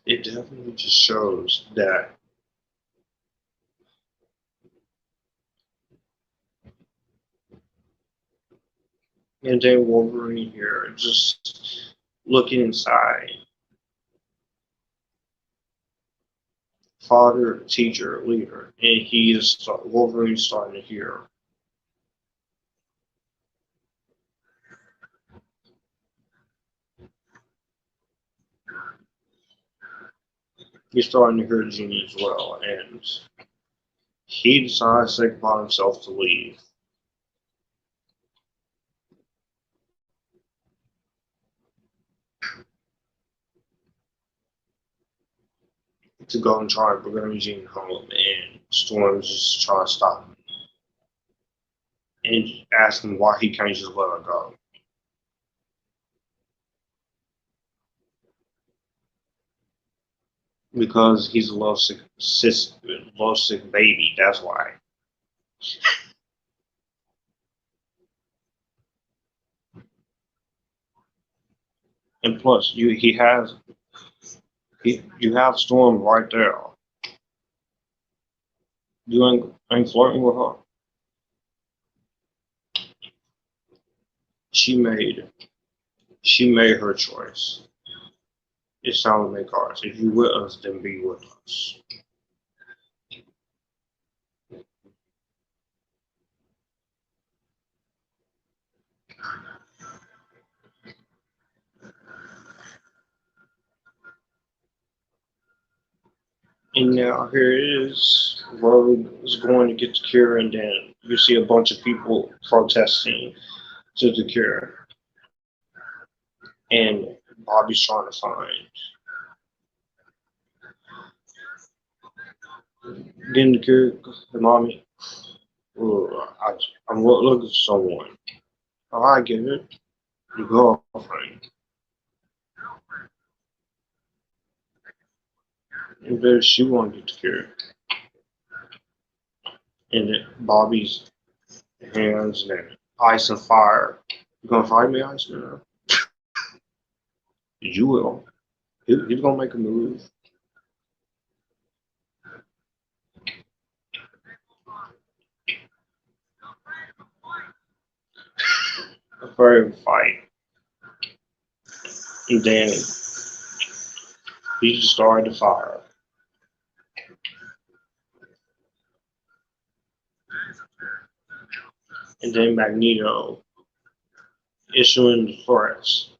A: It definitely just shows that and then Wolverine here just looking inside. Father, teacher, leader, and Wolverine's starting to hear. He's starting to hear Genie as well, and he decides to take upon himself to leave. To go and try and bring Gene home, and Storm's just trying to stop him. And ask him why he can't just let her go. Because he's a lovesick baby, that's why. And plus, you have Storm right there. You ain't flirting with her. She made her choice. It's time to make ours. If you with us, then be with us. And now here it is. Rogue is going to get the cure, and then you see a bunch of people protesting to the cure. And Bobby's trying to find. Getting the cure, the mommy. I'm looking for someone. Oh, I get it. Your girlfriend. And then she won't get the cure. And Bobby's hands and ice and fire. You gonna fight me, Ice Man? You will. He's gonna make a move. afraid of a fight. And then he just started to fire. And then Magneto issuing the threats.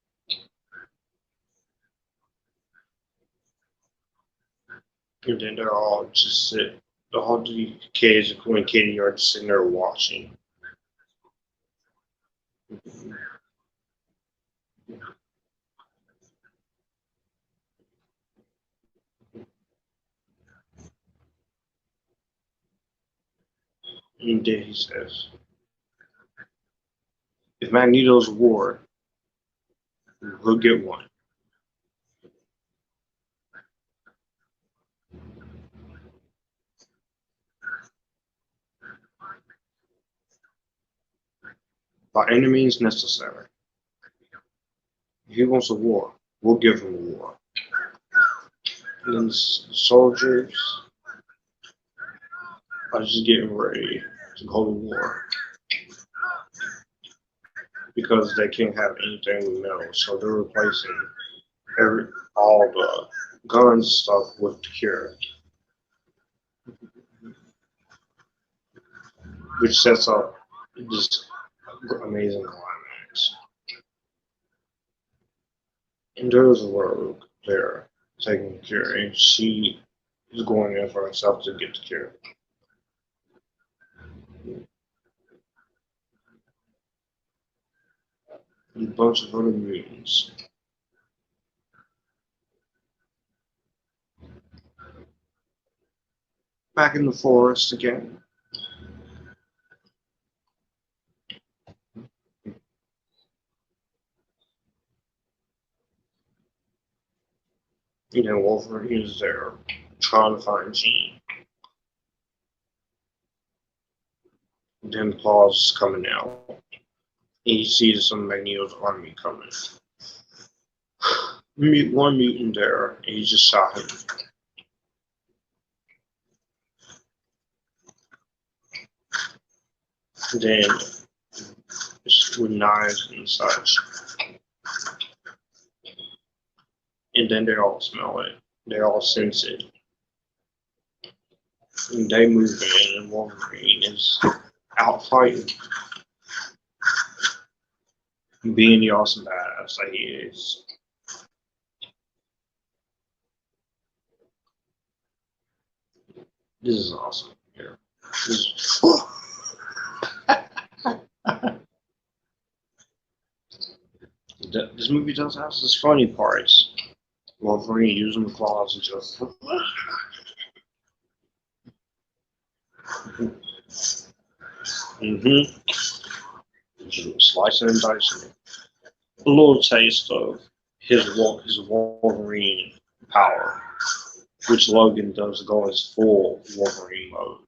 A: And then they're all just sit. The whole kids, including Katie, are just sitting there watching. And then he says, if Magneto's a war, we'll get one. By any means necessary. If he wants a war, we'll give him a war. And then the soldiers are just getting ready to go to war. Because they can't have anything with metal, so they're replacing all the guns and stuff with the cure. Which sets up this amazing climax. And there's a rogue there taking the cure, and she is going in for herself to get the cure. And a bunch of other mutants. Back in the forest again. You know, Wolverine is there trying to find Jean. And then Claus is coming out. And he sees some Magneto's army coming. Meet one mutant there, and he just shot him. And then, just with knives and such. And then they all smell it. They all sense it. And they move in, and Wolverine is out fighting. Being the awesome badass that he is. This is awesome. Here. This movie does have some funny parts. Wolverine using the claws and just. Just slicing and dicing it. A little taste of his Wolverine power, which Logan does go as full Wolverine mode.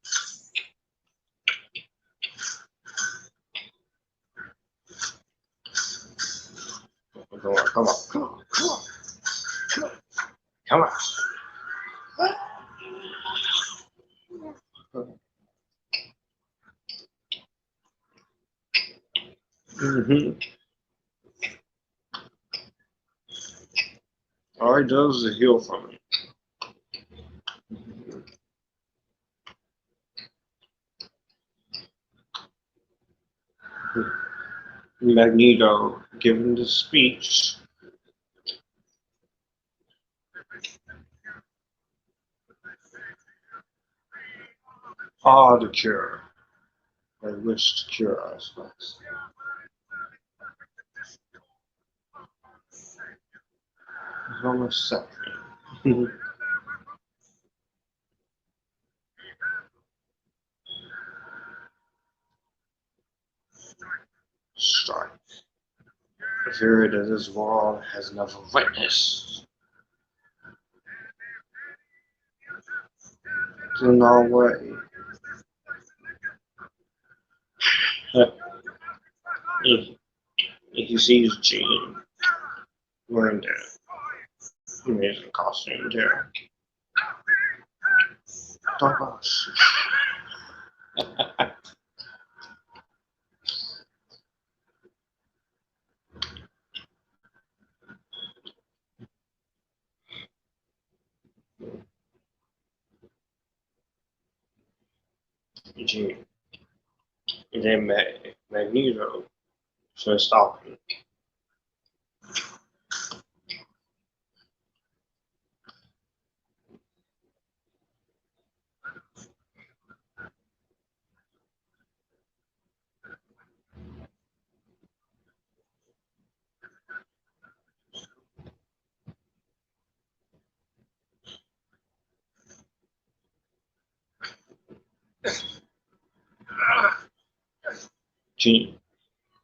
A: Come on, come on, come on, come on, come on, come on. All he does is heal from it. Magneto giving the speech. The cure. I wish to cure us. Almost suffering. Strike. A fury that this world has never witnessed. In no way. If he sees Jean wearing that amazing costume there. Douglas. Ingenious. And then Magneto started stopping.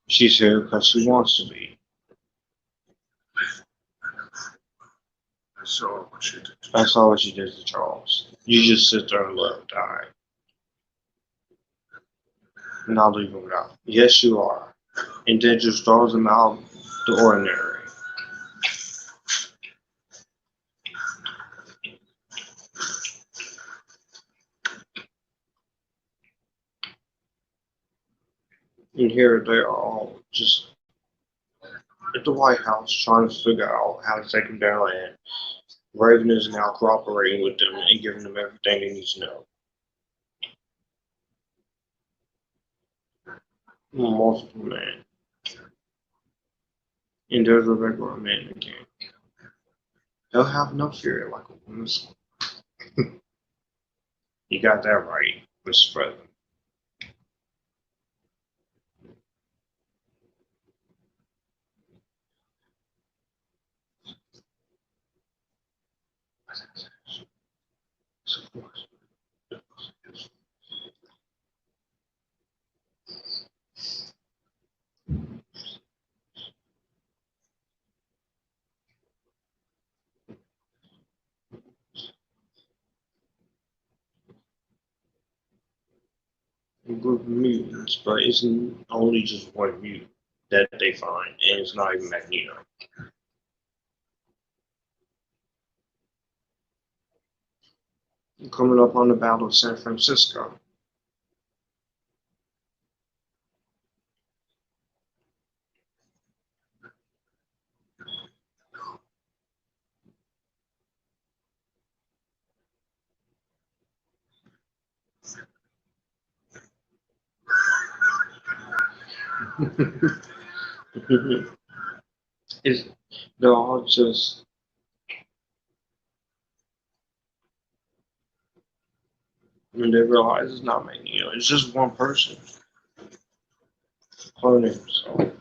A: She's here because she wants to be. That's all what she did to Charles. You just sit there and let him die. Not leave him out. Yes, you are. And then just throws him out the ordinary. And here they are all just at the White House trying to figure out how to take him down, and Raven is now cooperating with them and giving them everything they need to know. Multiple men. And there's a regular man again. They'll have no fear like a woman's. You got that right, Mr. President. A group of mutants, but it's only just one mutant that they find, and it's not even Magneto. Coming up on the Battle of San Francisco. It's, they're all just when they realize it's not Magneto, it's just one person cloning himself.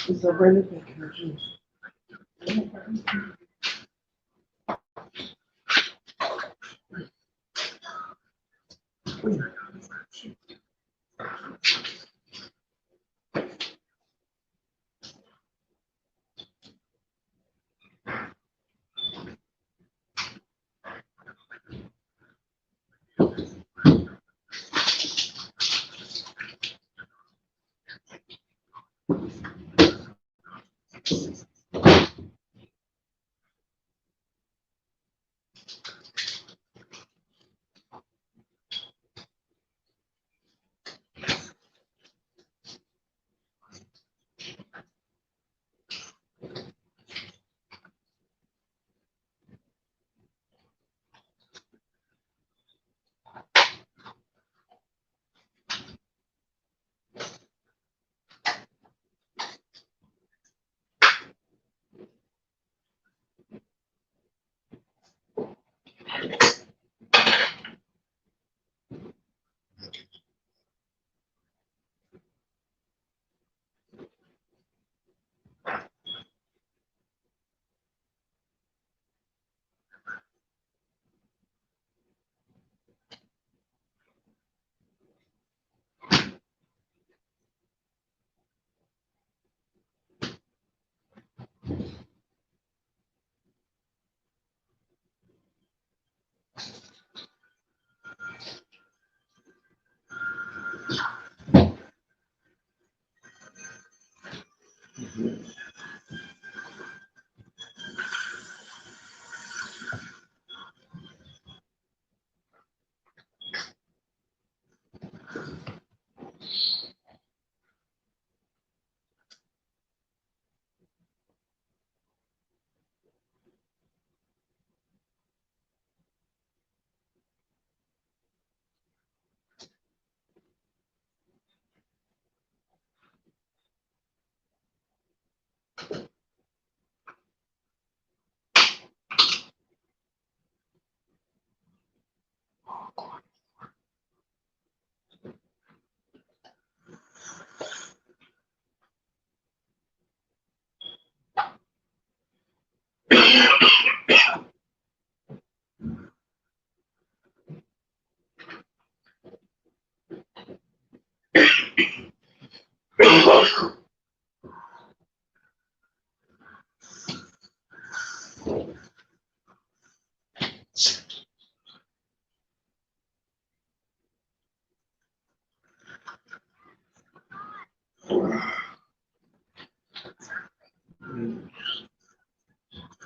C: It's a really big energy.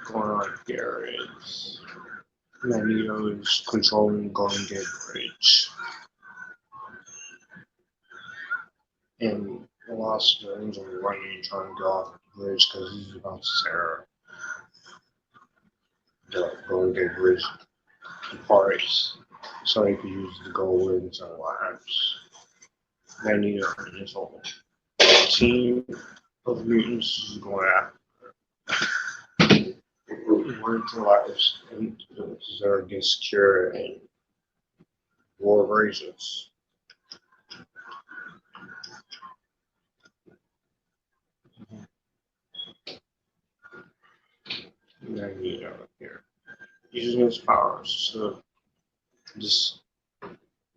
A: Going on here is Magneto is controlling Golden Gate Bridge. And the lost Angel running trying to go off the bridge because he's about to tear the Golden Gate Bridge apart so he could use the gold wings and labs. Magneto and his whole team of mutants is going after words and lives and deserve against cure and war of races. Magneto here using his powers to just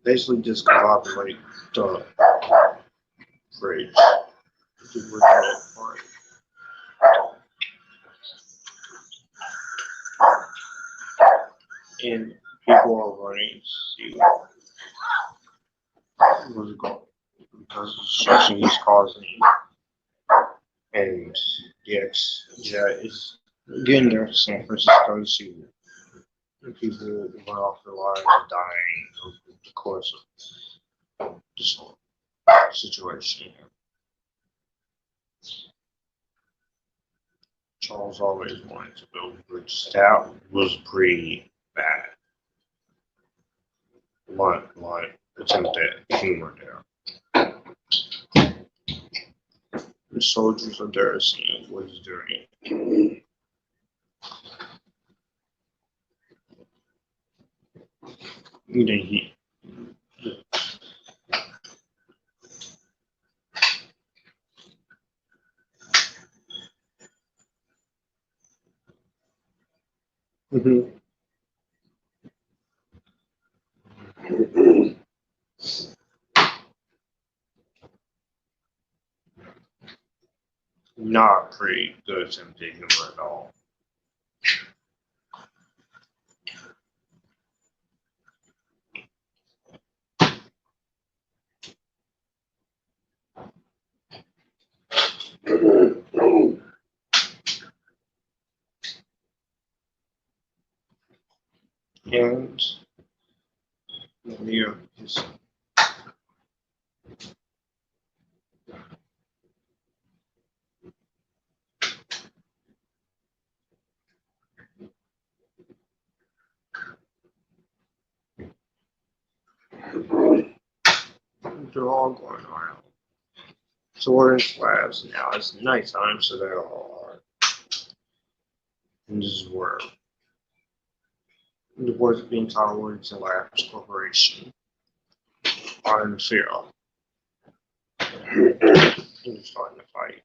A: basically discombobulate the bridge to bring it apart. And people are running to see what's going on because of the destruction he's causing. And the X-Jet is getting there to San Francisco to see people run off their lives and dying over the course of this whole situation. Charles always wanted to build bridges. That was pretty bad. One attempt at humor there. The soldiers are there seeing what he's doing. And then he not pretty good attempt at humor at all. And Leo is they're all going around. So we're in slabs now. It's nighttime, so they're all are. And this is where the boys being Tolerance and Labs Corporation are in the field. And they're starting to fight.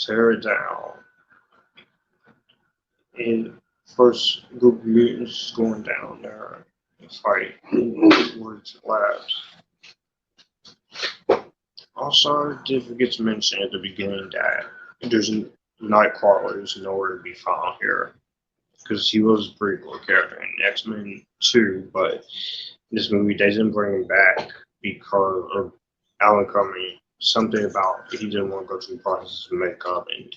A: Tear it down. And first group of mutants going down there and fight towards labs. Also, I did forget to mention at the beginning that there's Nightcrawler is nowhere to be found here because he was a pretty cool character in X-Men 2, but this movie, they didn't bring him back because of Alan coming. Something about he didn't want to go through the process of makeup, and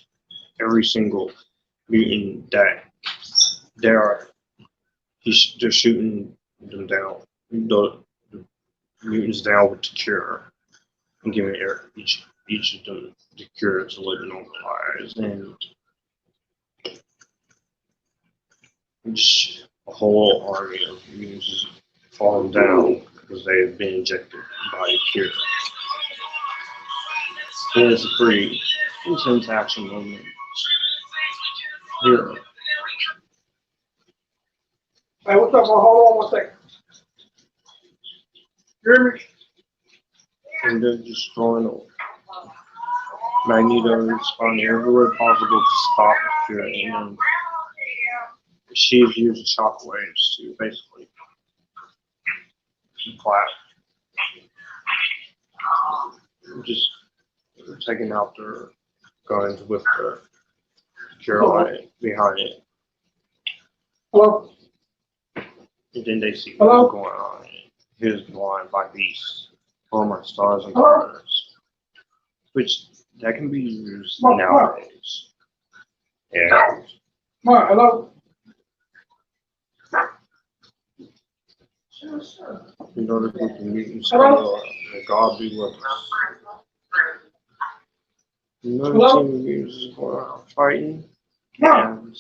A: every single mutant that they're shooting them down, the mutants down with the cure, and giving each of them the cure to live normal lives, and just a whole army of mutants is falling down because they have been injected by a cure. And it's a pretty intense action moment here.
D: Hey, what's up? Hold on 1 second. Hear me?
A: And they're destroying Magneto is finding everywhere possible to stop the cure, and she's using shockwaves to basically clap. Just taking out their guns with the cure on it, behind it.
D: Hello?
A: And then they see
D: Hello?
A: what's going on. Here's blind by beasts. Oh my stars and
D: Hello?
A: stars. Which that can be used
D: Come on.
A: nowadays. And
D: Come on, hello?
A: in order to get the mutants
D: Hello?
A: and God be with us. Another
D: Hello?
A: team of mutants is going around fighting.
D: Come on.
A: And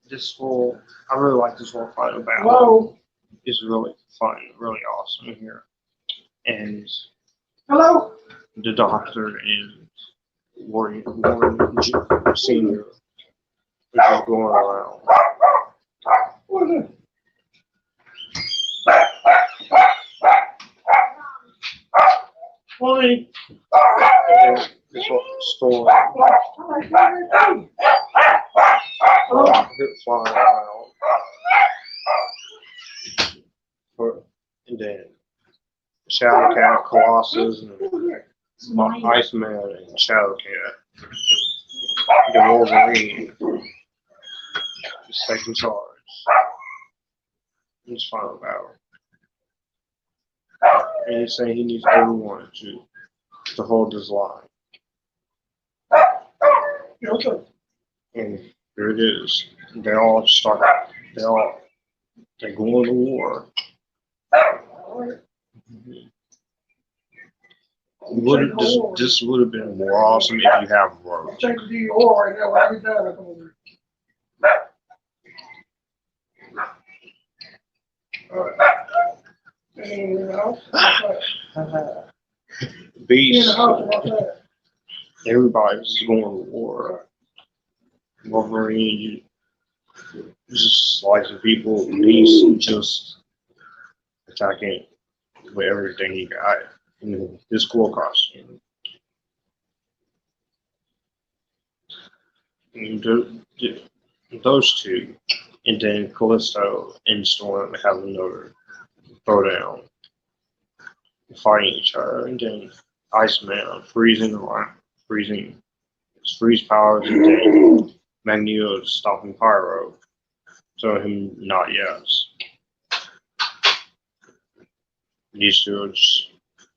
A: this whole, I really like this whole fight about.
D: Hello?
A: It's really fun, really awesome here. And
D: Hello?
A: the Doctor and Warren Senior is just going around.
D: What is it?
A: Morning. And then this whole storm flying around. And then Shadowcat, Colossus, and Iceman, and Shadowcat. The Wolverine is taking charge. It's final battle. And he's saying he needs everyone to hold his line.
D: Okay.
A: And here it is. They go into war. This would have been more awesome if you have Rogue.
D: I'm checking the DOR right now. Every time I come over. All right. In the house? In
A: Beast.
D: the house or outside?
A: Everybody's going to war. Wolverine, just slicing people. Beast just attacking with everything he got in his cool costume. And those two, and then Callisto and Storm have another throwdown, fighting each other, and then Iceman freezing his freeze powers, and then Magneto stopping Pyro, telling him not yes. These two are just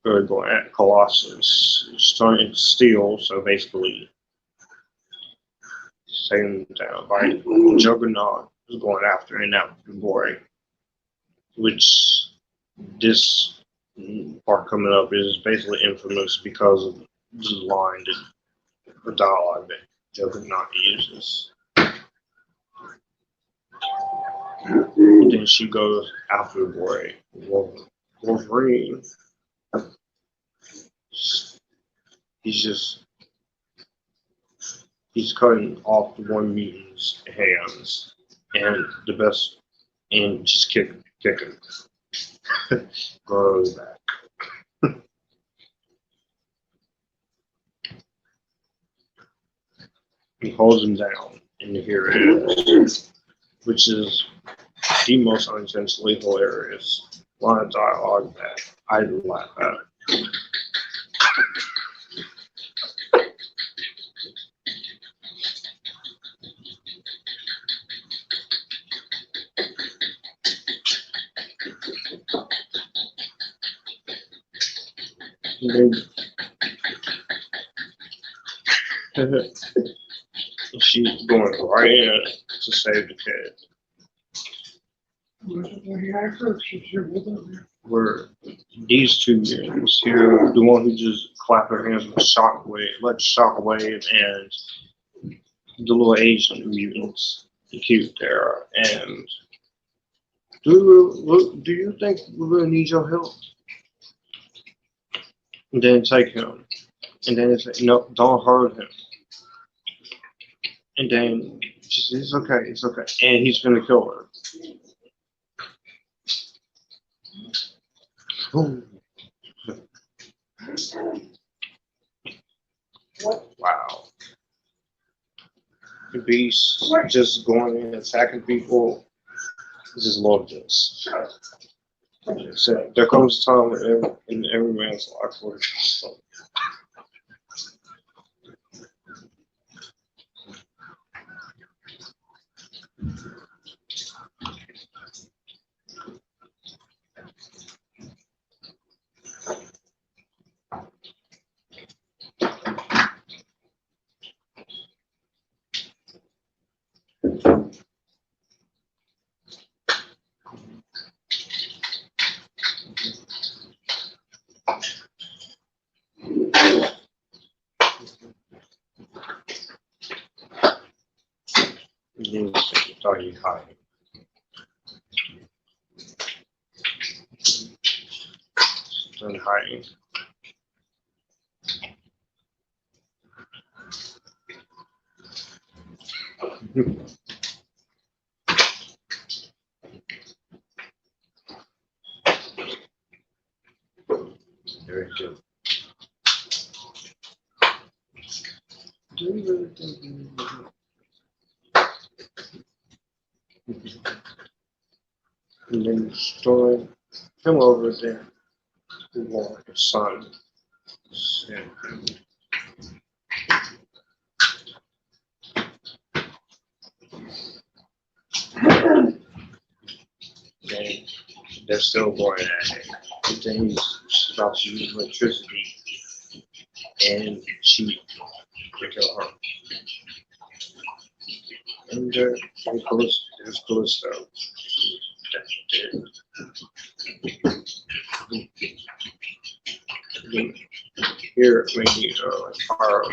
A: really going at Colossus, starting to steal, so basically taking him down. By Juggernaut is going after him now, boy, which this part coming up is basically infamous because of the line the dialogue that Juggernaut uses. And then she goes after the boy, Wolverine. He's cutting off the one mutant's hands and just kicking. Goes back. He holds him down, and here it is, which is the most unintentionally hilarious line of dialogue that I laugh at. And then she's going right in to save the kid. Where these two girls here, the one who just clapped her hands with shockwave, like shockwave, and the little Asian mutants, the cute there, and do you think we're gonna need your help? And then take him, and then it's like, no, don't hurt him. And then she says, it's okay, and he's gonna kill her. Boom. Wow. The beast just going in and attacking people. I just love this. So there comes a time in every man's life where you start hiding. Start hiding. Very good. Do you really think you and then destroy him over there? The war, the sun. Then they're still going at it. And then she's about to use electricity, and she can kill her. And there's Callisto. Here, maybe fire,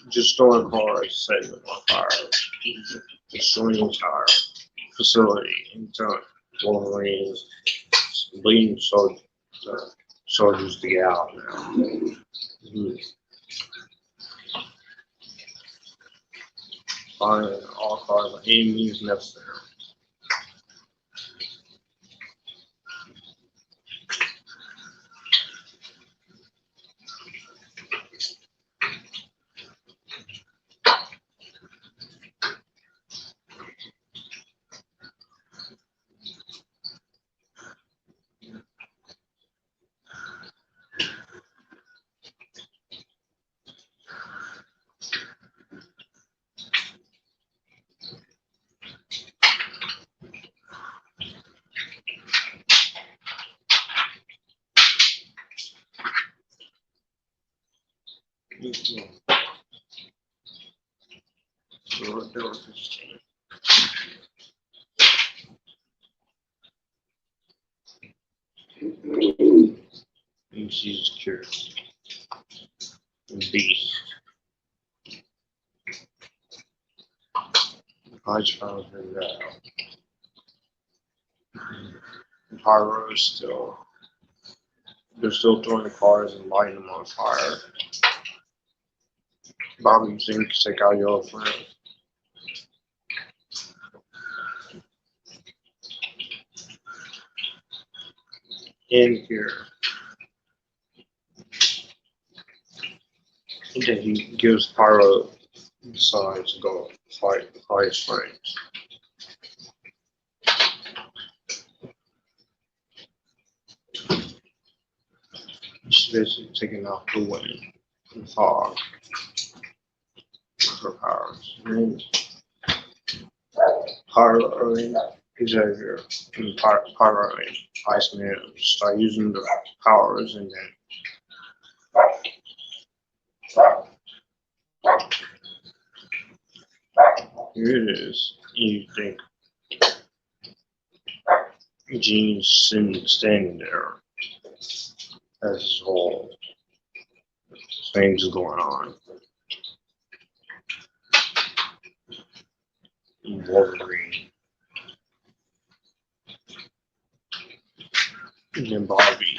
A: just throwing cars, setting them on fire, destroying the entire facility, and Wolverines, bleeding soldiers to get out now. Finding all cars of any means necessary. And she's curious. Beast. I just found her now. Pyro is still. They're still throwing the cars and lighting them on fire. Bobby, you think take out your friend? In here. And then he gives Pyro the sign to go fight his friends. She's basically taking off the wind and fog with her powers. And Pyro and Xavier and Pyro and Iceman start using the powers, and then Here it is. You think Gene's standing there as this whole thing's going on. Wolverine. And then Bobby.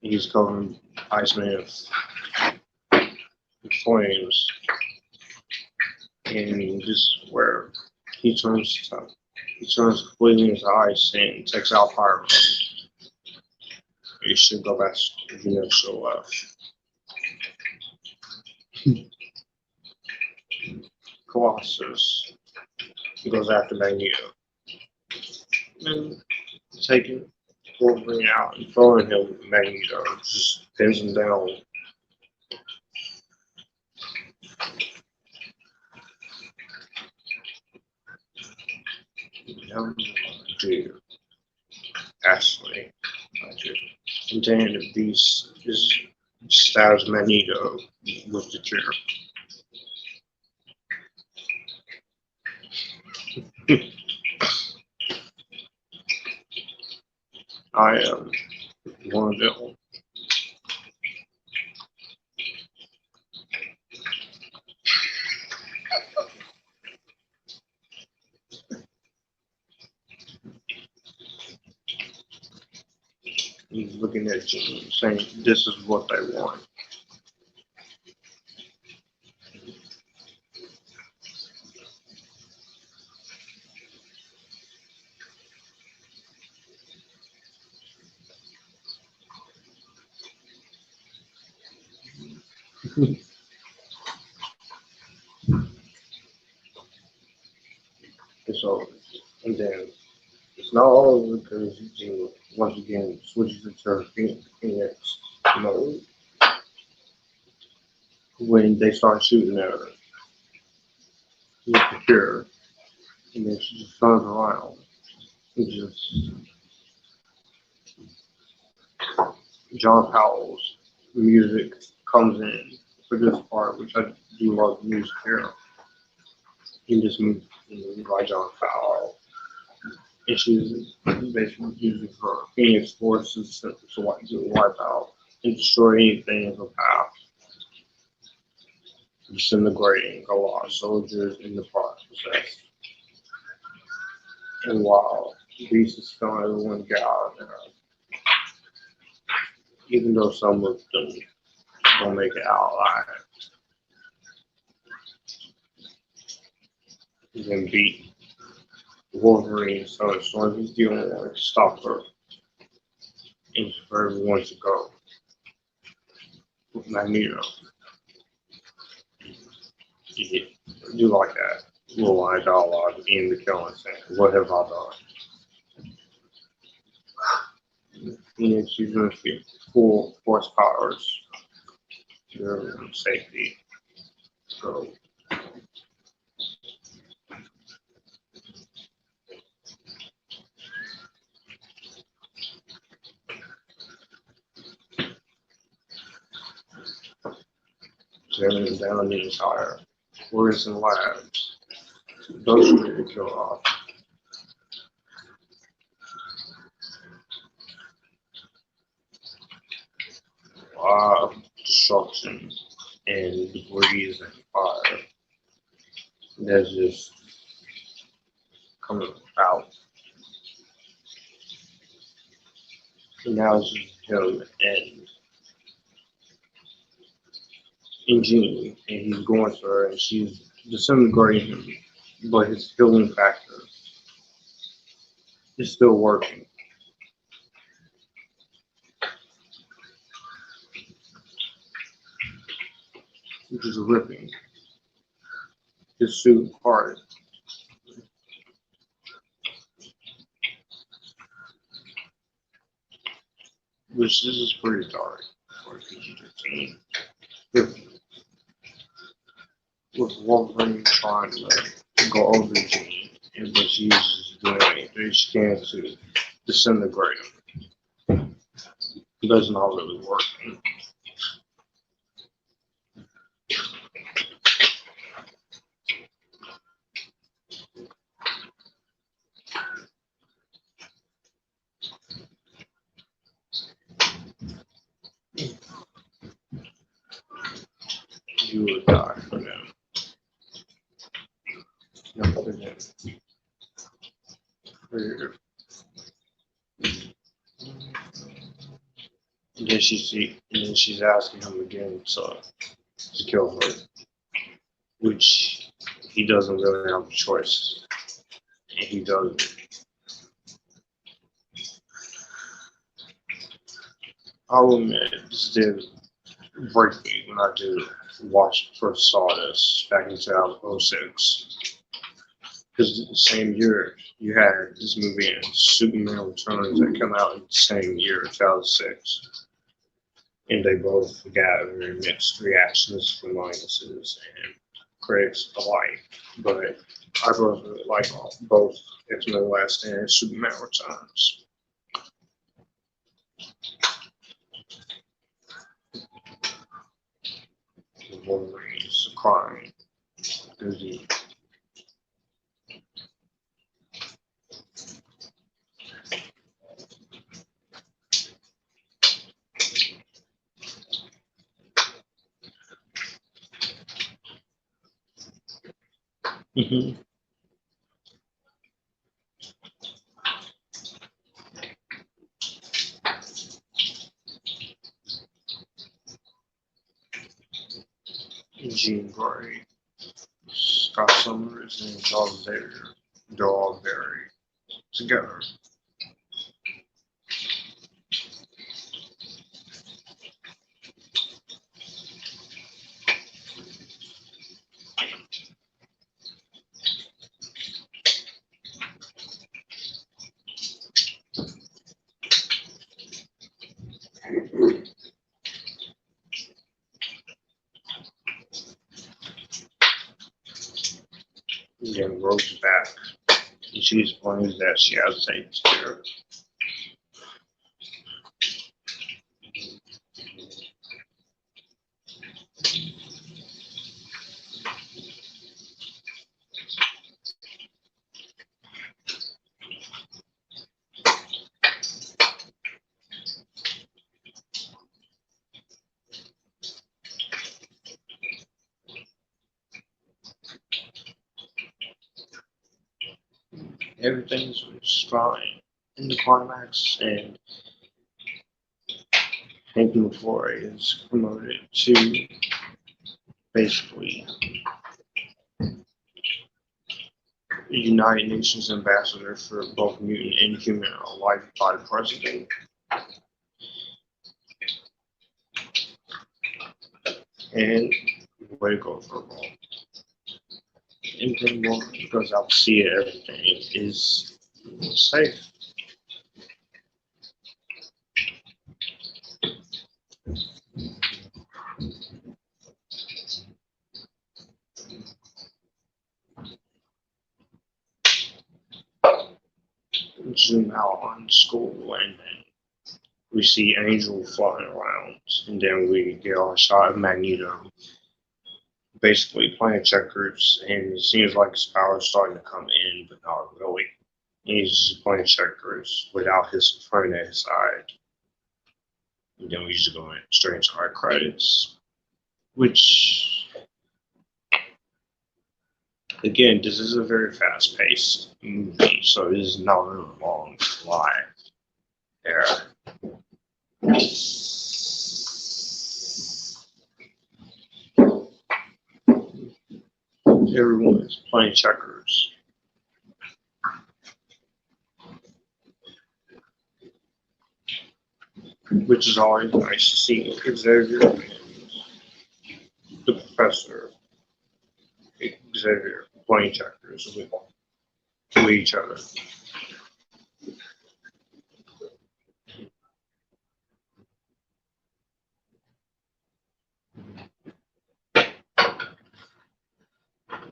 A: He's covering Iceman in flames. And just where he turns completely into ice and takes out Pyro. You should go back to the initial left. Colossus goes after Magneto. And taking Wolverine out and throwing him with Magneto, just pins him down. Dude, Ashley, and then the Beast just stabs Magneto with the chair. I am one of them. He's looking at Gene, saying, "This is what they want." So, and then it's not all over because Gene once again switches into Phoenix mode when they start shooting at her. He's secure, and then she just turns around and just John Powell's music comes in for this part, which I do love the music here. He just moves by John Powell. And she's basically using her Phoenix forces to wipe out and destroy anything in her path, disintegrating a lot of soldiers in the process. And while Beast is telling everyone to get out of there, even though some of them don't make it out alive, and then beat Wolverine, so as long as he's the only one to stop her and for everyone to go with Magneto. Yeah, I do like that little line dialogue in McKellen saying, "What have I done?" Phoenix using his full force powers to everyone's safety. So tearing down the entire works and labs. Those should be killed off. A lot of destruction and debris and fire. That's just coming out. And now it's just him and Ingenious, and he's going to her, and she's disintegrating him, but his healing factor is still working. Which is ripping his suit apart. Which this is pretty dark for PG-13. With Wolverine trying to go over Gene, but she uses doing anything she can to disintegrate him. It does not really work. you would die for them. No, for them. For- And then she's asking him again to kill her, which he doesn't really have a choice, and he doesn't. I'll admit, this did break me when I did first saw this back in 2006. Because the same year you had this movie and Superman Returns that come out in the same year, 2006. And they both got very mixed reactions from audiences and critics alike. But I both really like both X-Men Last Stand and Superman Returns. Wolverine is crying. There's the Jean Grey, Scott Summers, and Charles Xavier. They're all very together. And then Rose back, and she explains that she has a spirit. Everything's fine in the climax, and Hank McCoy is promoted to basically United Nations ambassador for both mutant and human alike by the president. And way to go for a ball. Anything more because I'll see it, everything is safe. Zoom out on school, and then we see Angel flying around, and then we get our shot of Magneto basically playing checkers, and it seems like his power's starting to come in, but not really. He's just playing checkers without his friend at his side. And then we just go straight into our credits, which, again, this is a very fast-paced movie, so it is not really long to fly there. Everyone is playing checkers. Which is always nice to see Xavier and the professor, Xavier, playing checkers with each other.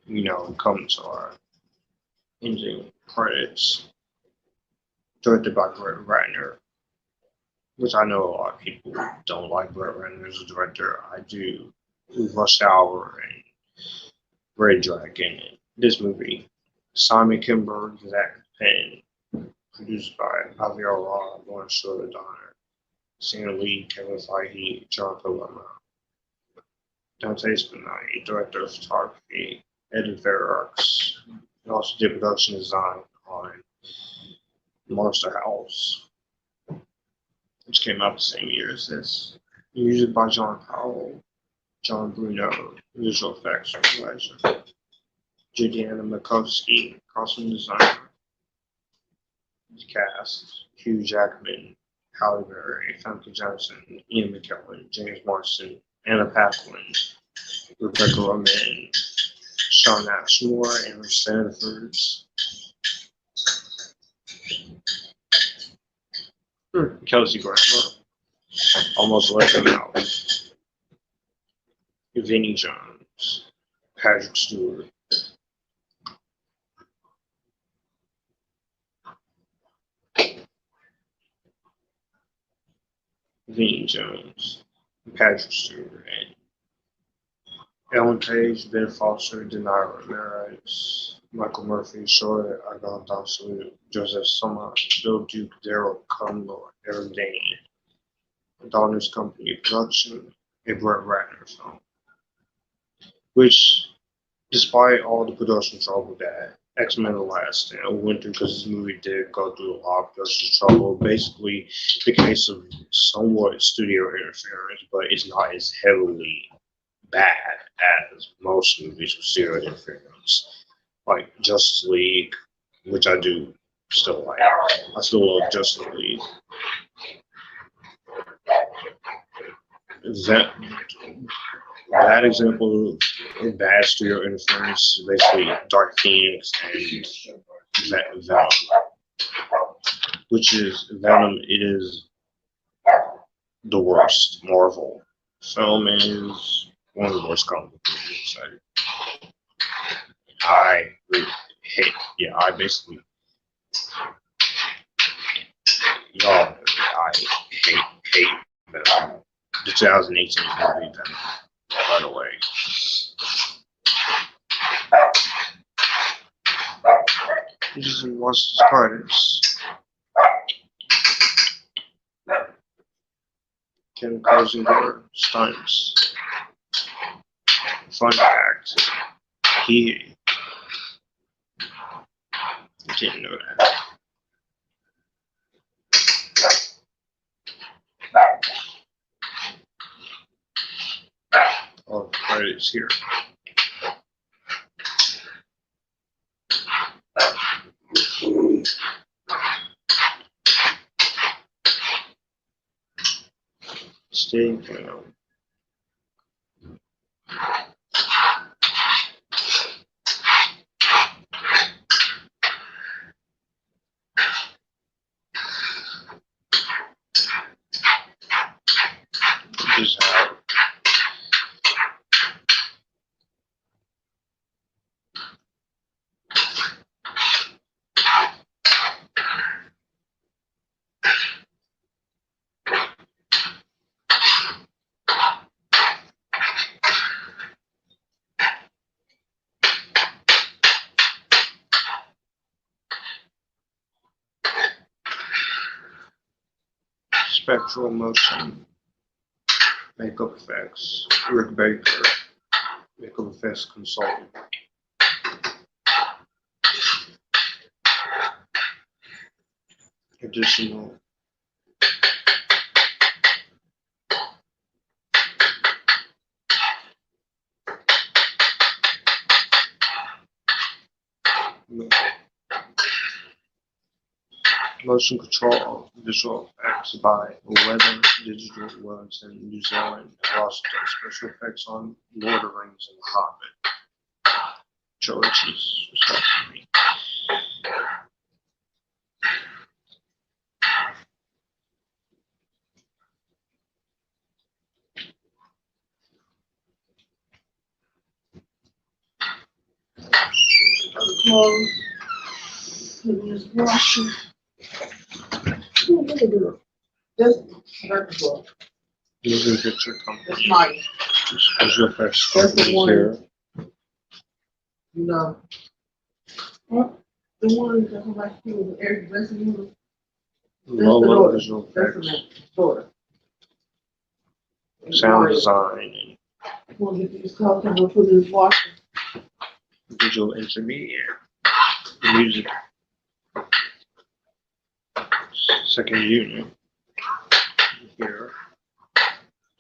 A: You know, come to our ending credits, directed by Ratner, which I know a lot of people don't like Ratner as a director. I do. Rush Hour and Red Dragon. This movie, Simon Kinberg, Zach Penn, produced by Arad, Shuler, Dania, Sam Lee, Kevin Feige, John Paloma. Dante Spinelli, director of photography, Ed Verarx. He also did production design on Monster House, which came out the same year as this. Music by John Powell, John Bruno, visual effects supervisor, Juliana Makovsky, costume designer. Cast: Hugh Jackman, Halle, Famke Janssen, Ian McKellen, James Marsden, Anna Paquin, Rebecca Romijn, Shawn Ashmore, and Stanford. Kelsey Grammer, almost let them out. Vinnie Jones, Patrick Stewart. Vinnie Jones, Patrick Stewart, and Ellen Page, Ben Foster, Dania Ramirez, Michael Murphy, Shore, Arad, Joseph Summer, Bill Duke, Daryl Cudmore, Eric Dane. Donner's Company production, a Brett Ratner film. Which, despite all the production trouble that X-Men The Last Stand went through, because this movie did go through a lot of production trouble, basically the case of somewhat studio interference, but it's not as heavily bad as most movies with studio interference. Like Justice League, which I do still like. I still love Justice League. That example of bad studio interference is basically Dark Phoenix and Venom, which is Venom. It is the worst Marvel film. Is one of the worst comic movies. I hate. Yeah, I basically. Y'all, I hate Venom. The 2018 movie Venom. By the way. Just watch the credits. Ken Cosinger stunts. Fun fact. He didn't know that. All the credits here. Stay calm. Just how spectral motion, makeup effects, Rick Baker, makeup effects consultant. Additional motion control visual effects by Weather Digital Wellington, New Zealand, and also done special effects on Lord of the Rings and The Hobbit trilogies, respectively.
C: Clothes. Just washing. Just vertical.
A: Moving Picture Company.
C: That's mine.
A: Visual effects
C: That's the
A: company
C: one.
A: here.
C: No. What? The one that I'm like you, Eric dressing you.
A: Lola
C: daughter.
A: visual
C: That's the
A: effects,
C: man. Daughter.
A: sound design, and
C: We'll get these calls and we'll put this washer.
A: Visual intermediate. Music. Second unit. Here.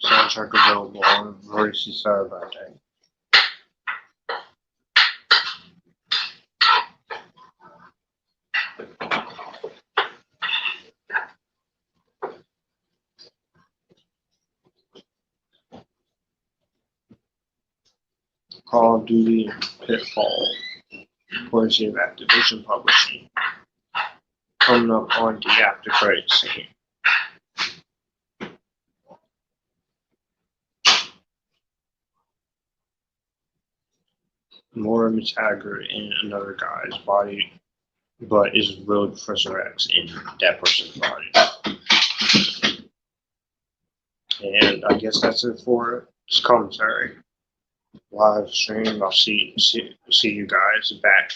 A: Soundtrack available on Voice Saturday. Call of Duty Pitfall. Courtesy of Activision Publishing. Coming up on the after credit scene. More Taggart in another guy's body, but is really Professor X in that person's body. And I guess that's it for this commentary. Live stream. I'll see you guys back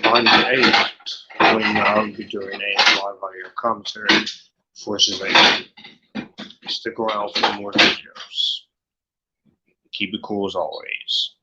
A: on the 8th when I'll be doing a live audio commentary for Shazam. Stick around for more videos. Keep it cool as always.